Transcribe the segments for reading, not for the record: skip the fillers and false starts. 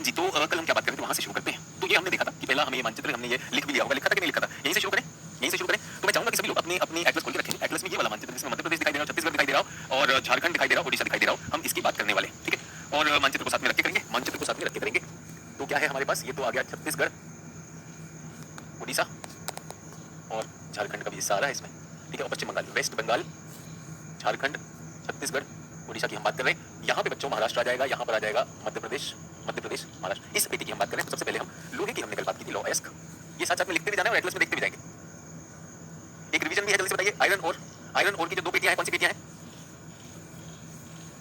जी, तो कल हम क्या बात करें, तो वहाँ से शुरू करते हैं। तो ये हमने देखा था कि पहला हमें ये मानचित्र हमने ये लिख भी लिया होगा, लिखा था कि नहीं लिखा था, यहीं से शुरू करें, यहीं से शुरू करें। तो मैं चाहूंगा कि सभी लोग अपने अपनी एटलस खोल के रखेंगे। एटलस में ये वाला मानचित्र जिसमें मध्य प्रदेश दिखाई दे रहा हो, छत्तीसगढ़ दिखाई दे रहा हो और झारखंड दिखाई दे रहा हो, ओडिशा दिखाई दे रहा हो, हम इसकी बात करने वाले हैं, ठीक है। और मानचित्र को साथ में रख के करेंगे, मानचित्र को साथ में रख के करेंगे। तो क्या है हमारे पास, ये तो आ गया छत्तीसगढ़, ओडिशा और झारखंड का भी हिस्सा आ रहा है इसमें, ठीक है। और पश्चिम बंगाल, वेस्ट बंगाल, झारखंड, छत्तीसगढ़, ओडिशा की हम बात कर रहे हैं। यहाँ पे बच्चों महाराष्ट्र आ जाएगा, यहाँ पर आ जाएगा मध्य प्रदेश, महाराष्ट्र। इस पेटी की हम बात करें तो सबसे पहले हम लोहे की हमने कल बात की थी, लौ एस्क। ये साथ साथ में लिखते भी जाना है और एटलस में देखते भी जाएंगे। एक रिवीजन भी है, जल्दी से बताइए। आयरन ओर की जो दो पेटियां हैं, कौन सी पेटियां हैं?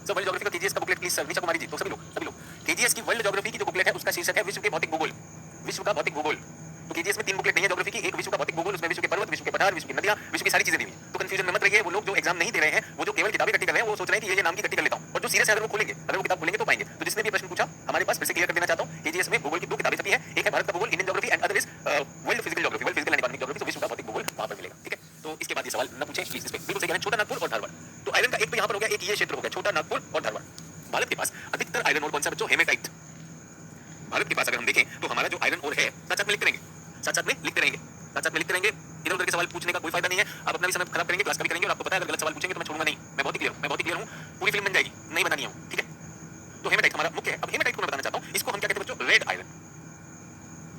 वर्ल्ड ज्योग्राफी का केजीएस का booklet please sir, Nisha Kumari ji. तो सभी लोग केजीएस की वर्ल्ड ज्योग्राफी की जो बुकलेट है उसका शीर्षक है विश्व के भौतिक भूगोल, विश्व का भौतिक भूगोल। तो केजीएस में 3 बुकलेट नहीं है ज्योग्राफी की, एक विश्व का भौतिक भूगोल, उसमें विश्व के पर्वत, विश्व के पठार, विश्व की नदियां, विश्व की सारी चीजें दी हुई हैं। तो कंफ्यूजन में मत रहिए। वो लोग जो एग्जाम नहीं दे रहे हैं, वो जो केवल किताबें इकट्ठी कर रहे हैं, वो सोच रहे हैं कि ये नाम की इकट्ठी कर लेता हूं। और जो सीरियस है, अगर वो खोलेंगे, अगर वो किताब खोलेंगे तो पाएंगे। तो जिसने भी प्रश्न पूछा हमारे पास, फिर से क्लियर कर देना चाहता हूं, केजीएस में भूगोल की 2 किताबें छपी है। एक है भारत का भूगोल, Indian geography, and other is world physical geography, world physical and economic geography. तो विश्व का भौतिक भूगोल वहां पर मिलेगा, ठीक है। तो इसके बाद ये सवाल न पूछें प्लीज, इस पे बिल्कुल सही कह रहे हैं। छोटा नागपुर और धारवाड़, तो आयरन का एक तो यहां पर हो गया, एक ये क्षेत्र हो गया, छोटा नागपुर और धारवाड़। भारत के पास अधिकतर आयरन ओर कौन सा बच्चों? हेमेटाइट। भारत के पास अगर हम देखें तो हमारा जो आयरन ओर है, साथ साथ में लिखते रहेंगे, साथ साथ में लिखते रहेंगे, साथ साथ में लिखते रहेंगे। इधर उधर के सवाल पूछने का कोई फायदा नहीं है, आप अपना भी समय खराब करेंगे, क्लास का भी करेंगे। और आपको पता है अगर गलत सवाल पूछेंगे तो मैं छोड़ूंगा नहीं। मैं बहुत ही क्लियर हूं, पूरी फिल्म बन जाएगी, नहीं बनानी है, ठीक है। तो हेमेटाइट हमारा मुख्य है। अब हेमेटाइट को मैं बताना चाहता हूं, इसको हम क्या कहते हैं बच्चों? Red iron.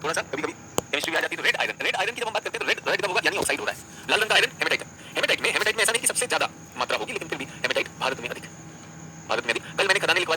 थोड़ा सा कभी कभी केमिस्ट्री में आ जाती है तो रेड आयरन की जब हम बात करते हैं तो रेड कब होगा? यानी ऑक्साइड हो रहा है। लाल रंग का आयरन हेमेटाइट है। हेमेटाइट में ऐसा नहीं कि सबसे ज्यादा मात्रा होगी, लेकिन फिर भी हेमेटाइट भारत में अधिक है, भारत में अधिक। कल मैंने खदानें लिखवा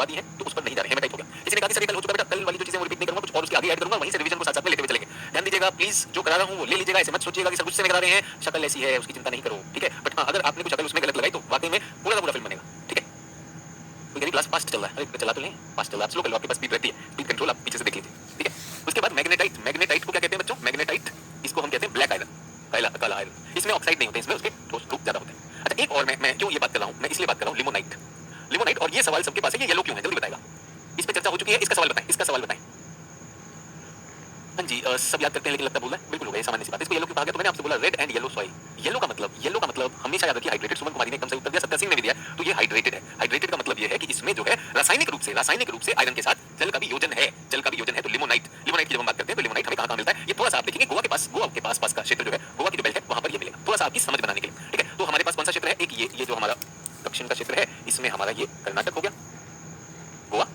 दी हैं, तो उस पर नहीं जा रहे, हेमेटाइट हो गया। किसी ने कहा कि सर कल हो चुका बेटा, कल वाली जो चीजें वो रिपीट नहीं करूंगा, कुछ और उसके आगे ऐड करूंगा, वहीं से रिवीजन को साथ साथ में लेते हुए चलेंगे। ध्यान दीजिएगा प्लीज, जो करा रहा हूं वो ले लीजिएगा, ऐसे मत सोचिएगा कि सर गुस्से में करा रहे हैं, शक्ल ऐसी है उसकी चिंता नहीं करो, ठीक है। बट हाँ, अगर आपने कुछ शक्ल उसमें गलत लगाई तो वाकई में पूरा का पूरा फिल्म बनेगा, ठीक है। कोई कह रही क्लास फास्ट चल रहा है, अरे चला तो नहीं फास्ट चल रहा है, आप स्लो कर लो, आपके पास स्पीड रहती है, स्पीड कंट्रोल आप पीछे से देख लीजिए, ठीक है। उसके बाद मैग्नेटाइट को क्या कहते हैं बच्चों? मैग्नेटाइट, इसको हम कहते हैं ब्लैक आयरन, काला आयरन। इसमें ऑक्साइड नहीं होते, इसमें उसके ठोस रूप ज्यादा होते हैं। अच्छा, एक और मैं जो ये बात कर रहा हूं, मैं इसलिए बात कर रहा हूं लिमोनाइट। और ये सवाल सबके पास है, ये येलो क्यों है जल्दी बताएगा। इस पे चर्चा हो चुकी है, इसका सवाल बताएं। हाँ जी, सब याद करते हैं लेकिन लगता भूल है, बिल्कुल हो गया, सामान्य सी बात है। इसको येलो क्यों कहा गया? तो मैंने आपसे बोला red and yellow soil. Yellow का मतलब हमेशा याद रखिए हाइड्रेटेड। सुमन कुमारी ने एकदम सही उत्तर दिया, सत्या सिंह ने भी दिया। तो ये हाइड्रेटेड है। हाइड्रेटेड का मतलब ये है कि इसमें जो है रासायनिक रूप से आयरन के साथ जल का भी योजन है, तो लिमोनाइट की जब हम बात करते हैं तो लिमोनाइट हमें कहां मिलता है? ये थोड़ा सा आप देखेंगे गोवा के पास का क्षेत्र जो है, गोवा की जो बेल्ट है वहां पर ये मिलेगा, थोड़ा सा आपकी समझ बनाने के लिए, ठीक है। तो हमारे पास कौन सा क्षेत्र है? एक ये जो हमारा दक्षिण का क्षेत्र है, इसमें हमारा ये कर्नाटक हो गया, गोवा,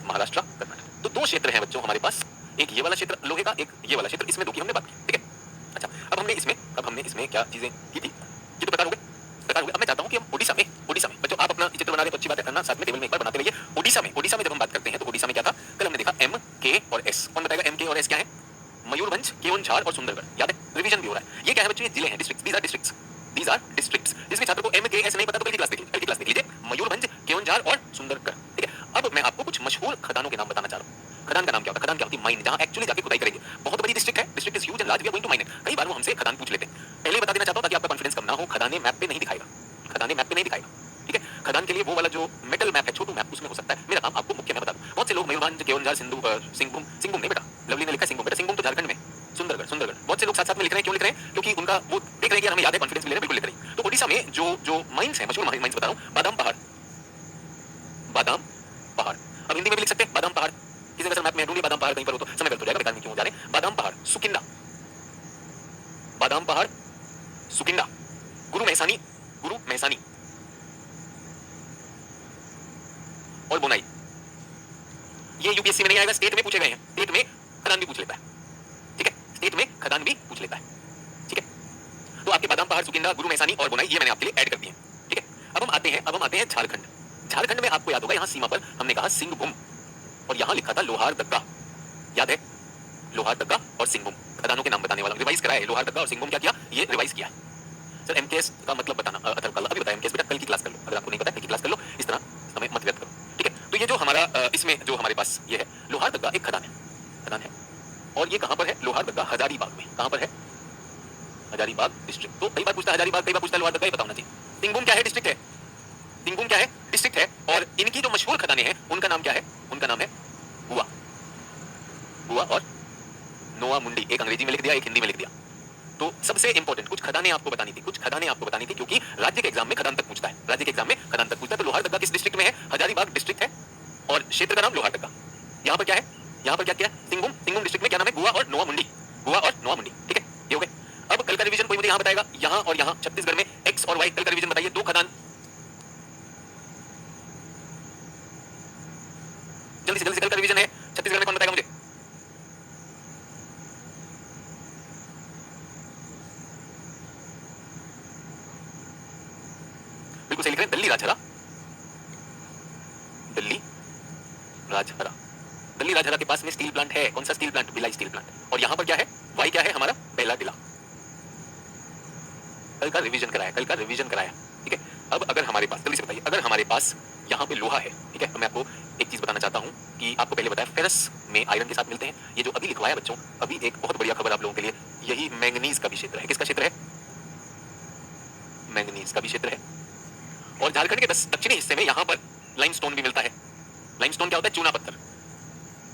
महाराष्ट्र, कर्नाटक। तो 2 क्षेत्र हैं बच्चों हमारे पास, एक ये वाला क्षेत्र लोहे का, एक ये वाला क्षेत्र, इसमें 2 की हमने बात की, ठीक है। अच्छा, अब हमने इसमें क्या चीजें की थी? ये तो प्रकार हो गए। अब मैं चाहता हूं कि हम ओडिशा में बच्चों, आप अपना चित्र बना रहे तो अच्छी बात है, करना साथ में टेबल में एक बार बनाते रहिए। ओडिशा में जब हम बात करते हैं तो ओडिशा में क्या था? कल हमने देखा एम, के और एस। कौन बताएगा एम, के और एस क्या है? मयूरभंज, केओंझार और सुंदरगढ़। याद है, रिवीजन भी हो रहा है। ये क्या है बच्चों? ये जिले हैं, डिस्ट्रिक्ट्स। These are districts. जिसमें छात्र को एम, के, एस नहीं पता तो कल की क्लास देख लीजिए, मयूरभंज, केओंझार और सुंदरगढ़, ठीक है। अब मैं आपको कुछ मशहूर खदानों के नाम बताना चाह रहा हूं। खदान का नाम क्या होता है? खदान क्या होती है? माइन, जहां एक्चुअली जाके खुदाई करेंगे। बहुत बड़ी डिस्ट्रिक्ट है, district is huge and large, we are going to mine it. कई बार वो हमसे खदान पूछ लेते हैं। पहले ही बता देना चाहता हूं ताकि आपका कॉन्फिडेंस कम ना हो, खदाने मैप पे नहीं दिखाएगा, ठीक है। खदान के लिए वो वाला जो मेटल मैप है, छोटू मैप, उसमें हो सकता है। मेरा काम आपको मुख्य मैं बता दूं। बहुत से लोग मयूरभंज, केओंझार, सिंहभूम नहीं बेटा, लवली ने लिखा सिंहभूम, बेटा सिंहभूम तो झारखंड में, सुंदरगढ़। बहुत से लोग साथ में लिख रहे हैं, क्यों लिख रहे हैं? क्योंकि उनका वो देख रहे हैं कि हमें याद है, कॉन्फिडेंस मिल रहा है, बिल्कुल लिख रहे हैं। तो ओडिशा में जो माइंस है, मशहूर माइंस बता रहा हूं, बादाम पहाड़। अब हिंदी में भी लिख सकते हैं बादाम पहाड़। किसी अगर मैप में ढूंढिए बादाम पहाड़ कहीं पर हो तो समय व्यर्थ हो जाएगा, बेकार में क्यों जा रहे हैं। बादाम पहाड़, सुकिंदा, गुरु मैसानी और बोनाई। ये यूपीएससी में नहीं आएगा, स्टेट में पूछे गए हैं। स्टेट में खदान भी पूछ लेता है, ठीक है, ठीक है। तो आपके बादाम पहाड़, सुकिंदा, गुरु मैसानी और बोनाई, ये मैंने आपके लिए ऐड कर दिए, ठीक है। अब हम आते हैं झारखंड में आपको याद होगा, यहां सीमा पर हमने कहा सिंहभूम और यहां लिखा था लोहारदग्गा। याद है, लोहारदग्गा और सिंहभूम खदानों के नाम बताने वाला रिवाइज कराया है। लोहारदग्गा और सिंहभूम क्या किया? ये रिवाइज किया। सर एमकेएस का मतलब बताना, अभी बताया एमकेएस बेटा, कल की क्लास कर लो, अगर आपको नहीं पता कल की क्लास कर लो, इस तरह समय मत व्यर्थ करो, ठीक है। तो ये जो हमारा इसमें जो हमारे पास ये है लोहारदग्गा, एक खदान है और ये कहां पर है? लोहारदग्गा हजारीबाग में। कहां पर है? हजारीबाग डिस्ट्रिक्ट। तो कई बार पूछता है हजारीबाग, कई बार पूछता है लोहारदग्गा, ये बताना चाहिए। सिंहभूम क्या है? डिस्ट्रिक्ट है। और इनकी जो मशहूर खदानें हैं उनका नाम क्या है? उनका नाम है बुआ और नोआ मुंडी। एक अंग्रेजी में लिख दिया, एक हिंदी में लिख दिया। तो सबसे इंपॉर्टेंट कुछ खदानें आपको बतानी थी, क्योंकि राज्य के एग्जाम में खदान तक पूछता है। तो लोहारदग्गा किस डिस्ट्रिक्ट में है? हजारीबाग डिस्ट्रिक्ट है और क्षेत्र का नाम लोहारदग्गा। यहाँ पर क्या है, यहाँ पर क्या है, सिंगभूम, सिंगभूम डिस्ट्रिक्ट में क्या नाम है, गोवा और नोवा मुंडी, गोवा और नोवा मुंडी, ठीक है, ये हो गए। अब कल का रिवीजन कोई मुझे यहाँ बताएगा, यहाँ और यहाँ छत्तीसगढ़ में एक्स और वाई, कल का रिवीजन बताइए, दो खदान, जल्दी से कल का रिवीजन है छत्तीसगढ़ में, कौन बताएगा मुझे? बिल्कुल सही लिख रहे हैं, दिल्ली राजहरा, दिल्ली राजहरा, दिल्ली राजहरा के पास में स्टील प्लांट है, कौन सा steel plant? Bhilai steel plant. और यहाँ पर क्या है, वाई क्या है हमारा, पहला किला। कल का रिवीजन कराया, कल का रिवीजन कराया, ठीक है। अब अगर हमारे पास, जल्दी से बताइए, अगर हमारे पास यहाँ पे लोहा है, ठीक है, तो मैं आपको एक चीज बताना चाहता हूँ कि आपको पहले बताया फेरस में आयरन के साथ मिलते हैं, ये जो अभी लिखवाया बच्चों, अभी एक बहुत बढ़िया खबर आप लोगों के लिए, यही मैंगनीज का भी क्षेत्र है। किसका क्षेत्र है? मैंगनीज का भी क्षेत्र है। और झारखंड के दक्षिणी हिस्से में यहाँ पर लाइमस्टोन भी मिलता है। लाइमस्टोन क्या होता है? चूना पत्थर,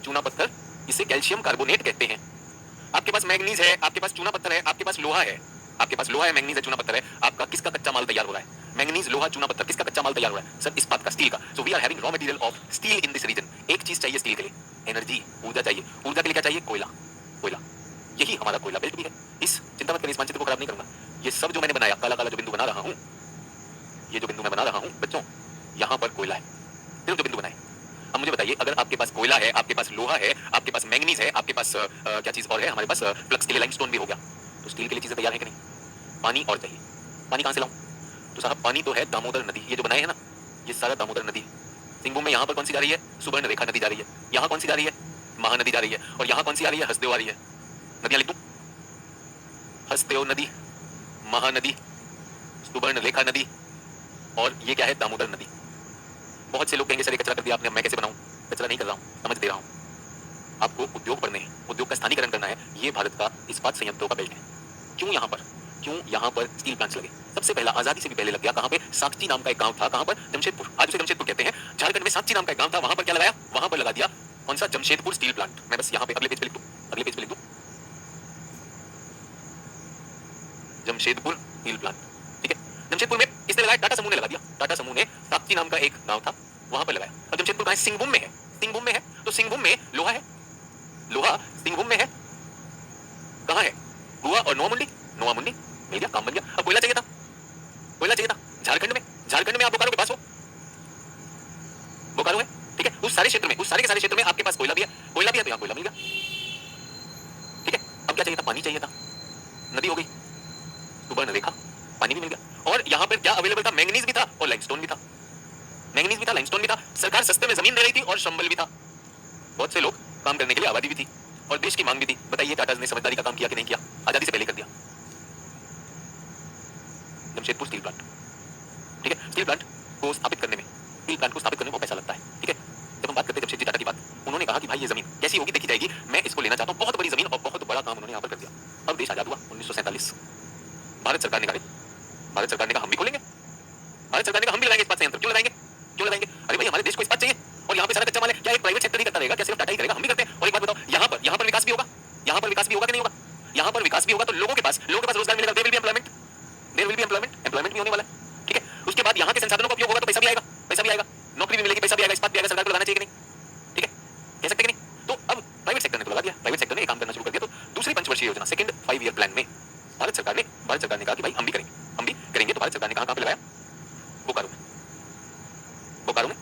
चूना पत्थर, इसे कैल्शियम कार्बोनेट कहते हैं। आपके पास मैंगनीज है, आपके पास चूना पत्थर है, आपके पास लोहा है, आपके पास लोहा है, मैंगनीज है, चूना पत्थर है, आपका किसका कच्चा माल तैयार हो रहा है? मैंगनीज, लोहा, चूना पत्थर, किसका कच्चा माल तैयार हो रहा है? सर इस्पात का, स्टील का। So we are having raw material of steel in this region. एक चीज चाहिए स्टील के लिए, एनर्जी, ऊर्जा चाहिए। ऊर्जा के लिए क्या चाहिए? कोयला, कोयला, यही हमारा कोयला बेल्ट भी है। इस चिंता मत करिए, इस मानचित्र को खराब नहीं करूंगा। ये सब जो मैंने बनाया, काला काला जो बिंदु बना रहा हूं, ये जो बिंदु मैं बना रहा हूं बच्चों, यहां पर कोयला है, सिर्फ जो बिंदु बनाए। अब मुझे बताइए, अगर आपके पास कोयला है, आपके पास लोहा है, आपके पास मैंगनीज है, आपके पास क्या चीज और है, हमारे पास फ्लक्स के लिए लाइमस्टोन भी हो गया, तो स्टील के लिए चीजें तैयार है कि नहीं? पानी और चाहिए। पानी कहां से लाऊं? तो साहब पानी तो है दामोदर नदी, ये जो बनाए है ना, ये सारा दामोदर नदी। सिंगभूम में यहाँ पर कौन सी जा रही है? सुवर्ण रेखा नदी जा रही है। यहाँ कौन सी जा रही है? महानदी जा रही है। और यहाँ कौन सी आ रही है? हसदेव आ रही है। नदियां लिख दूं? हसदेव नदी, महानदी, सुवर्ण रेखा नदी, और ये क्या है? दामोदर नदी। बहुत से लोग कहेंगे सर ये कचरा कर दिया आपने, मैं कैसे बनाऊं? कचरा नहीं कर रहा हूं, समझ दे रहा हूं। आपको उद्योग पढ़ने हैं, उद्योग का स्थानीकरण करना है। ये भारत का इस्पात संयंत्रों का बेल्ट है। क्यों यहाँ पर, क्यों यहाँ पर स्टील प्लांट्स लगे? सबसे पहला आजादी से भी पहले लग गया। कहां पे? साकची नाम का एक गांव था, कहां पर? जमशेदपुर, आज उसे जमशेदपुर कहते हैं। झारखंड में साकची नाम का एक गांव था, वहां पर क्या लगाया? वहां पर लगा दिया, कौन सा? Jamshedpur steel plant. मैं बस यहाँ पे अगले पेज पे लिख दूं, अगले पेज पे लिख दूं, जमशेदपुर स्टील प्लांट, ठीक है। जमशेदपुर में किसने लगाया? टाटा समूह ने लगा दिया। टाटा समूह ने साकची नाम का एक गांव था, वहां पर लगाया। और जमशेदपुर कहां है? सिंगभूम में है, सिंगभूम में है। तो सिंगभूम में लोहा है, लोहा सिंगभूम में है। कहां है? गोवा और नोवा मुंडी, नोवा मुंडी, मिल गया, काम बन गया। अब कोयला चाहिए था, कोयला चाहिए था झारखंड में, झारखंड में आप बोकारो के पास हो, बोकारो है, ठीक है। उस सारे क्षेत्र में, उस सारे के सारे क्षेत्र में आपके पास कोयला भी है, कोयला भी है, तो यहाँ कोयला मिल गया, ठीक है। अब क्या चाहिए था? पानी चाहिए था, नदी हो गई, सुवर्ण रेखा, पानी भी मिल गया। और यहाँ पर क्या अवेलेबल था? मैंगनीज भी था और लाइमस्टोन भी था, मैंगनीज भी था, लाइमस्टोन भी था। सरकार सस्ते में जमीन दे रही थी और संबल भी था। बहुत से लोग काम करने के लिए आबादी भी थी और देश की मांग भी थी। बताइए टाटा ने समझदारी का काम किया कि नहीं किया? आजादी से पहले कर दिया। जमशेदपुर स्टील प्लांट, ठीक है। स्टील प्लांट को स्थापित करने में, स्टील प्लांट को स्थापित करने में बहुत पैसा लगता है, ठीक है। जब हम बात करते हैं जमशेदजी टाटा की बात, उन्होंने कहा कि भाई ये जमीन कैसी होगी देखी जाएगी, मैं इसको लेना चाहता हूं। बहुत बड़ी जमीन और बहुत बड़ा काम उन्होंने यहाँ पर कर दिया। अब देश आजाद हुआ 1947। भारत सरकार ने कहा, भारत सरकार ने कहा हम भी खोलेंगे, भारत सरकार ने कहा हम भी लगाएंगे इस्पात संयंत्र। क्यों लगाएंगे? क्यों लगाएंगे? अरे भाई हमारे देश को इस्पात चाहिए और यहाँ पे सारा कच्चा माल है। क्या एक प्राइवेट सेक्टर ही करता रहेगा? क्या सिर्फ टाटा ही करेगा? हम भी करते हैं। और एक बात बताओ, यहाँ पर विकास भी होगा, यहाँ पर विकास भी होगा कि नहीं होगा? यहाँ पर विकास भी होगा तो लोगों के पास रोजगार मिलेगा, there will be employment, there will be employment, employment भी होने वाला है, ठीक है। उसके बाद यहाँ के संसाधनों का उपयोग होगा तो पैसा भी आएगा, पैसा भी आएगा, नौकरी भी मिलेगी, पैसा भी आएगा, इस्पात भी आएगा। सरकार को लगाना चाहिए कि नहीं? ठीक है, कह सकते कि नहीं? तो अब प्राइवेट सेक्टर ने तो लगा दिया, प्राइवेट सेक्टर ने काम करना शुरू कर दिया। तो दूसरी पंचवर्षीय योजना, सेकंड 5 ईयर प्लान में भारत सरकार ने कहा कि भाई हम भी करेंगे, हम भी करेंगे। तो भारत सरकार ने कहां पे लगाया? बोकारो में, बोकारो में,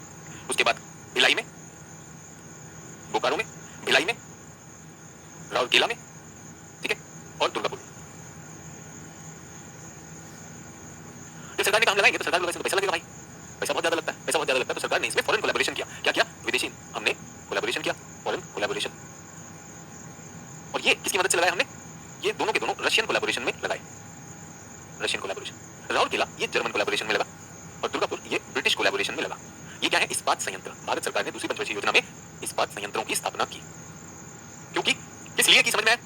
उसके बाद भिलाई में, बोकारो में, भिलाई में, राउरकेला में, ठीक है, और दुर्गापुर में। तो सरकार ने कहा हम लगाएंगे, तो सरकार को पैसा लगेगा भाई, पैसा बहुत ज्यादा लगता है, पैसा बहुत ज्यादा लगता है। तो सरकार ने इसमें फॉरेन कोलैबोरेशन किया। क्या किया? विदेशी हमने कोलैबोरेशन किया, फॉरेन कोलैबोरेशन। और ये किसकी मदद से लगाया हमने? ये दोनों के दोनों रशियन कोलैबोरेशन में लगाए, रशियन कोलैबोरेशन। राउरकेला ये जर्मन कोलैबोरेशन में लगा और दुर्गापुर ये ब्रिटिश कोलैबोरेशन में लगा। ये क्या है? इस्पात संयंत्र। भारत सरकार ने दूसरी पंचवर्षीय योजना में इस्पात संयंत्रों की स्थापना की। क्योंकि किस लिए की? समझ में आया?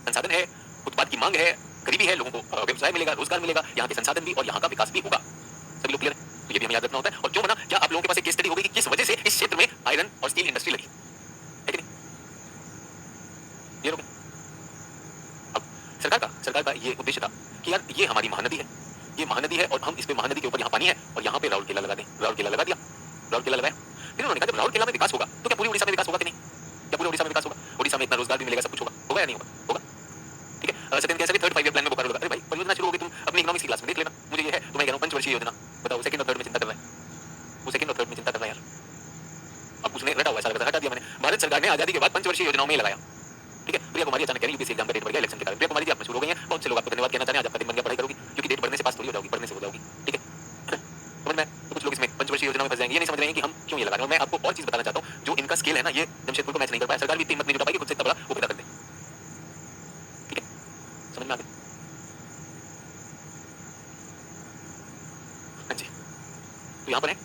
संसाधन है, उत्पाद की मांग है, गरीबी है, लोगों को व्यवसाय मिलेगा, रोजगार मिलेगा, यहाँ के संसाधन भी और यहाँ का विकास भी होगा। सभी लोग क्लियर है? तो ये भी हमें याद रखना होता है। और क्यों बना? क्या आप लोगों के पास एक केस स्टडी होगी कि किस वजह से इस क्षेत्र में आयरन और स्टील इंडस्ट्री लगी है कि नहीं? क्लियर हो गया? अब सरकार का ये उद्देश्य था कि यार ये हमारी महानदी है, ये महानदी है और हम इस पे महानदी के ऊपर यहाँ पानी है और यहाँ पे राउरकेला लगा दें। राउरकेला लगा दिया, राउरकेला लगाया। फिर उन्होंने कहा जब राउरकेला में विकास होगा तो क्या पूरी उड़ीसा में विकास होगा कि नहीं? कार्ड भी मिलेगा, सब कुछ होगा, होगा या नहीं होगा? होगा, ठीक है। सेकंड कैसा भी थर्ड 5 ईयर प्लान में बोकारो लगा, अरे भाई परियोजना शुरू हो गई, तुम अपनी इकोनॉमिक्स की क्लास में देख लेना, मुझे ये है तो मैं कह रहा हूँ पंचवर्षीय योजना, बताओ सेकंड और थर्ड में चिंता कर रहा है, वो सेकंड और थर्ड में चिंता कर रहा है यार। अब उसने रटा हुआ सारा हटा दिया मैंने, भारत सरकार ने आजादी के बाद पंचवर्षीय योजनाओं में लगाया, ठीक है। प्रिया कुमारी अचानक कह रही यूपीएससी एग्जाम का डेट बढ़ गया इलेक्शन के कारण, प्रिया कुमारी जी आप मशहूर हो गई हैं, बहुत से लोग आपको धन्यवाद कहना चाह रहे हैं, आज आपका दिन बन गया, पढ़ाई करोगी क्योंकि डेट बढ़ने से पास थोड़ी हो जाओगी, पढ़ने से हो जाओगी, ठीक है। समझ में? तो कुछ लोग इसमें पंचवर्षीय योजना में फंस जाएंगे, ये नहीं समझ रहे हैं कि हम क्यों ये लगा रहे हैं। मैं आपको और चीज बताना चाहता हूँ, जो इनका स्केल है ना, ये जमशेदपुर को मैच नहीं कर पाया, सरकार भी इतनी हिम्मत नहीं जुटा पाई कि खुद से इतना बड़ा वो पैदा कर दे, ठीक है। समझ में आ गया? हाँ जी, तो यहाँ पर है,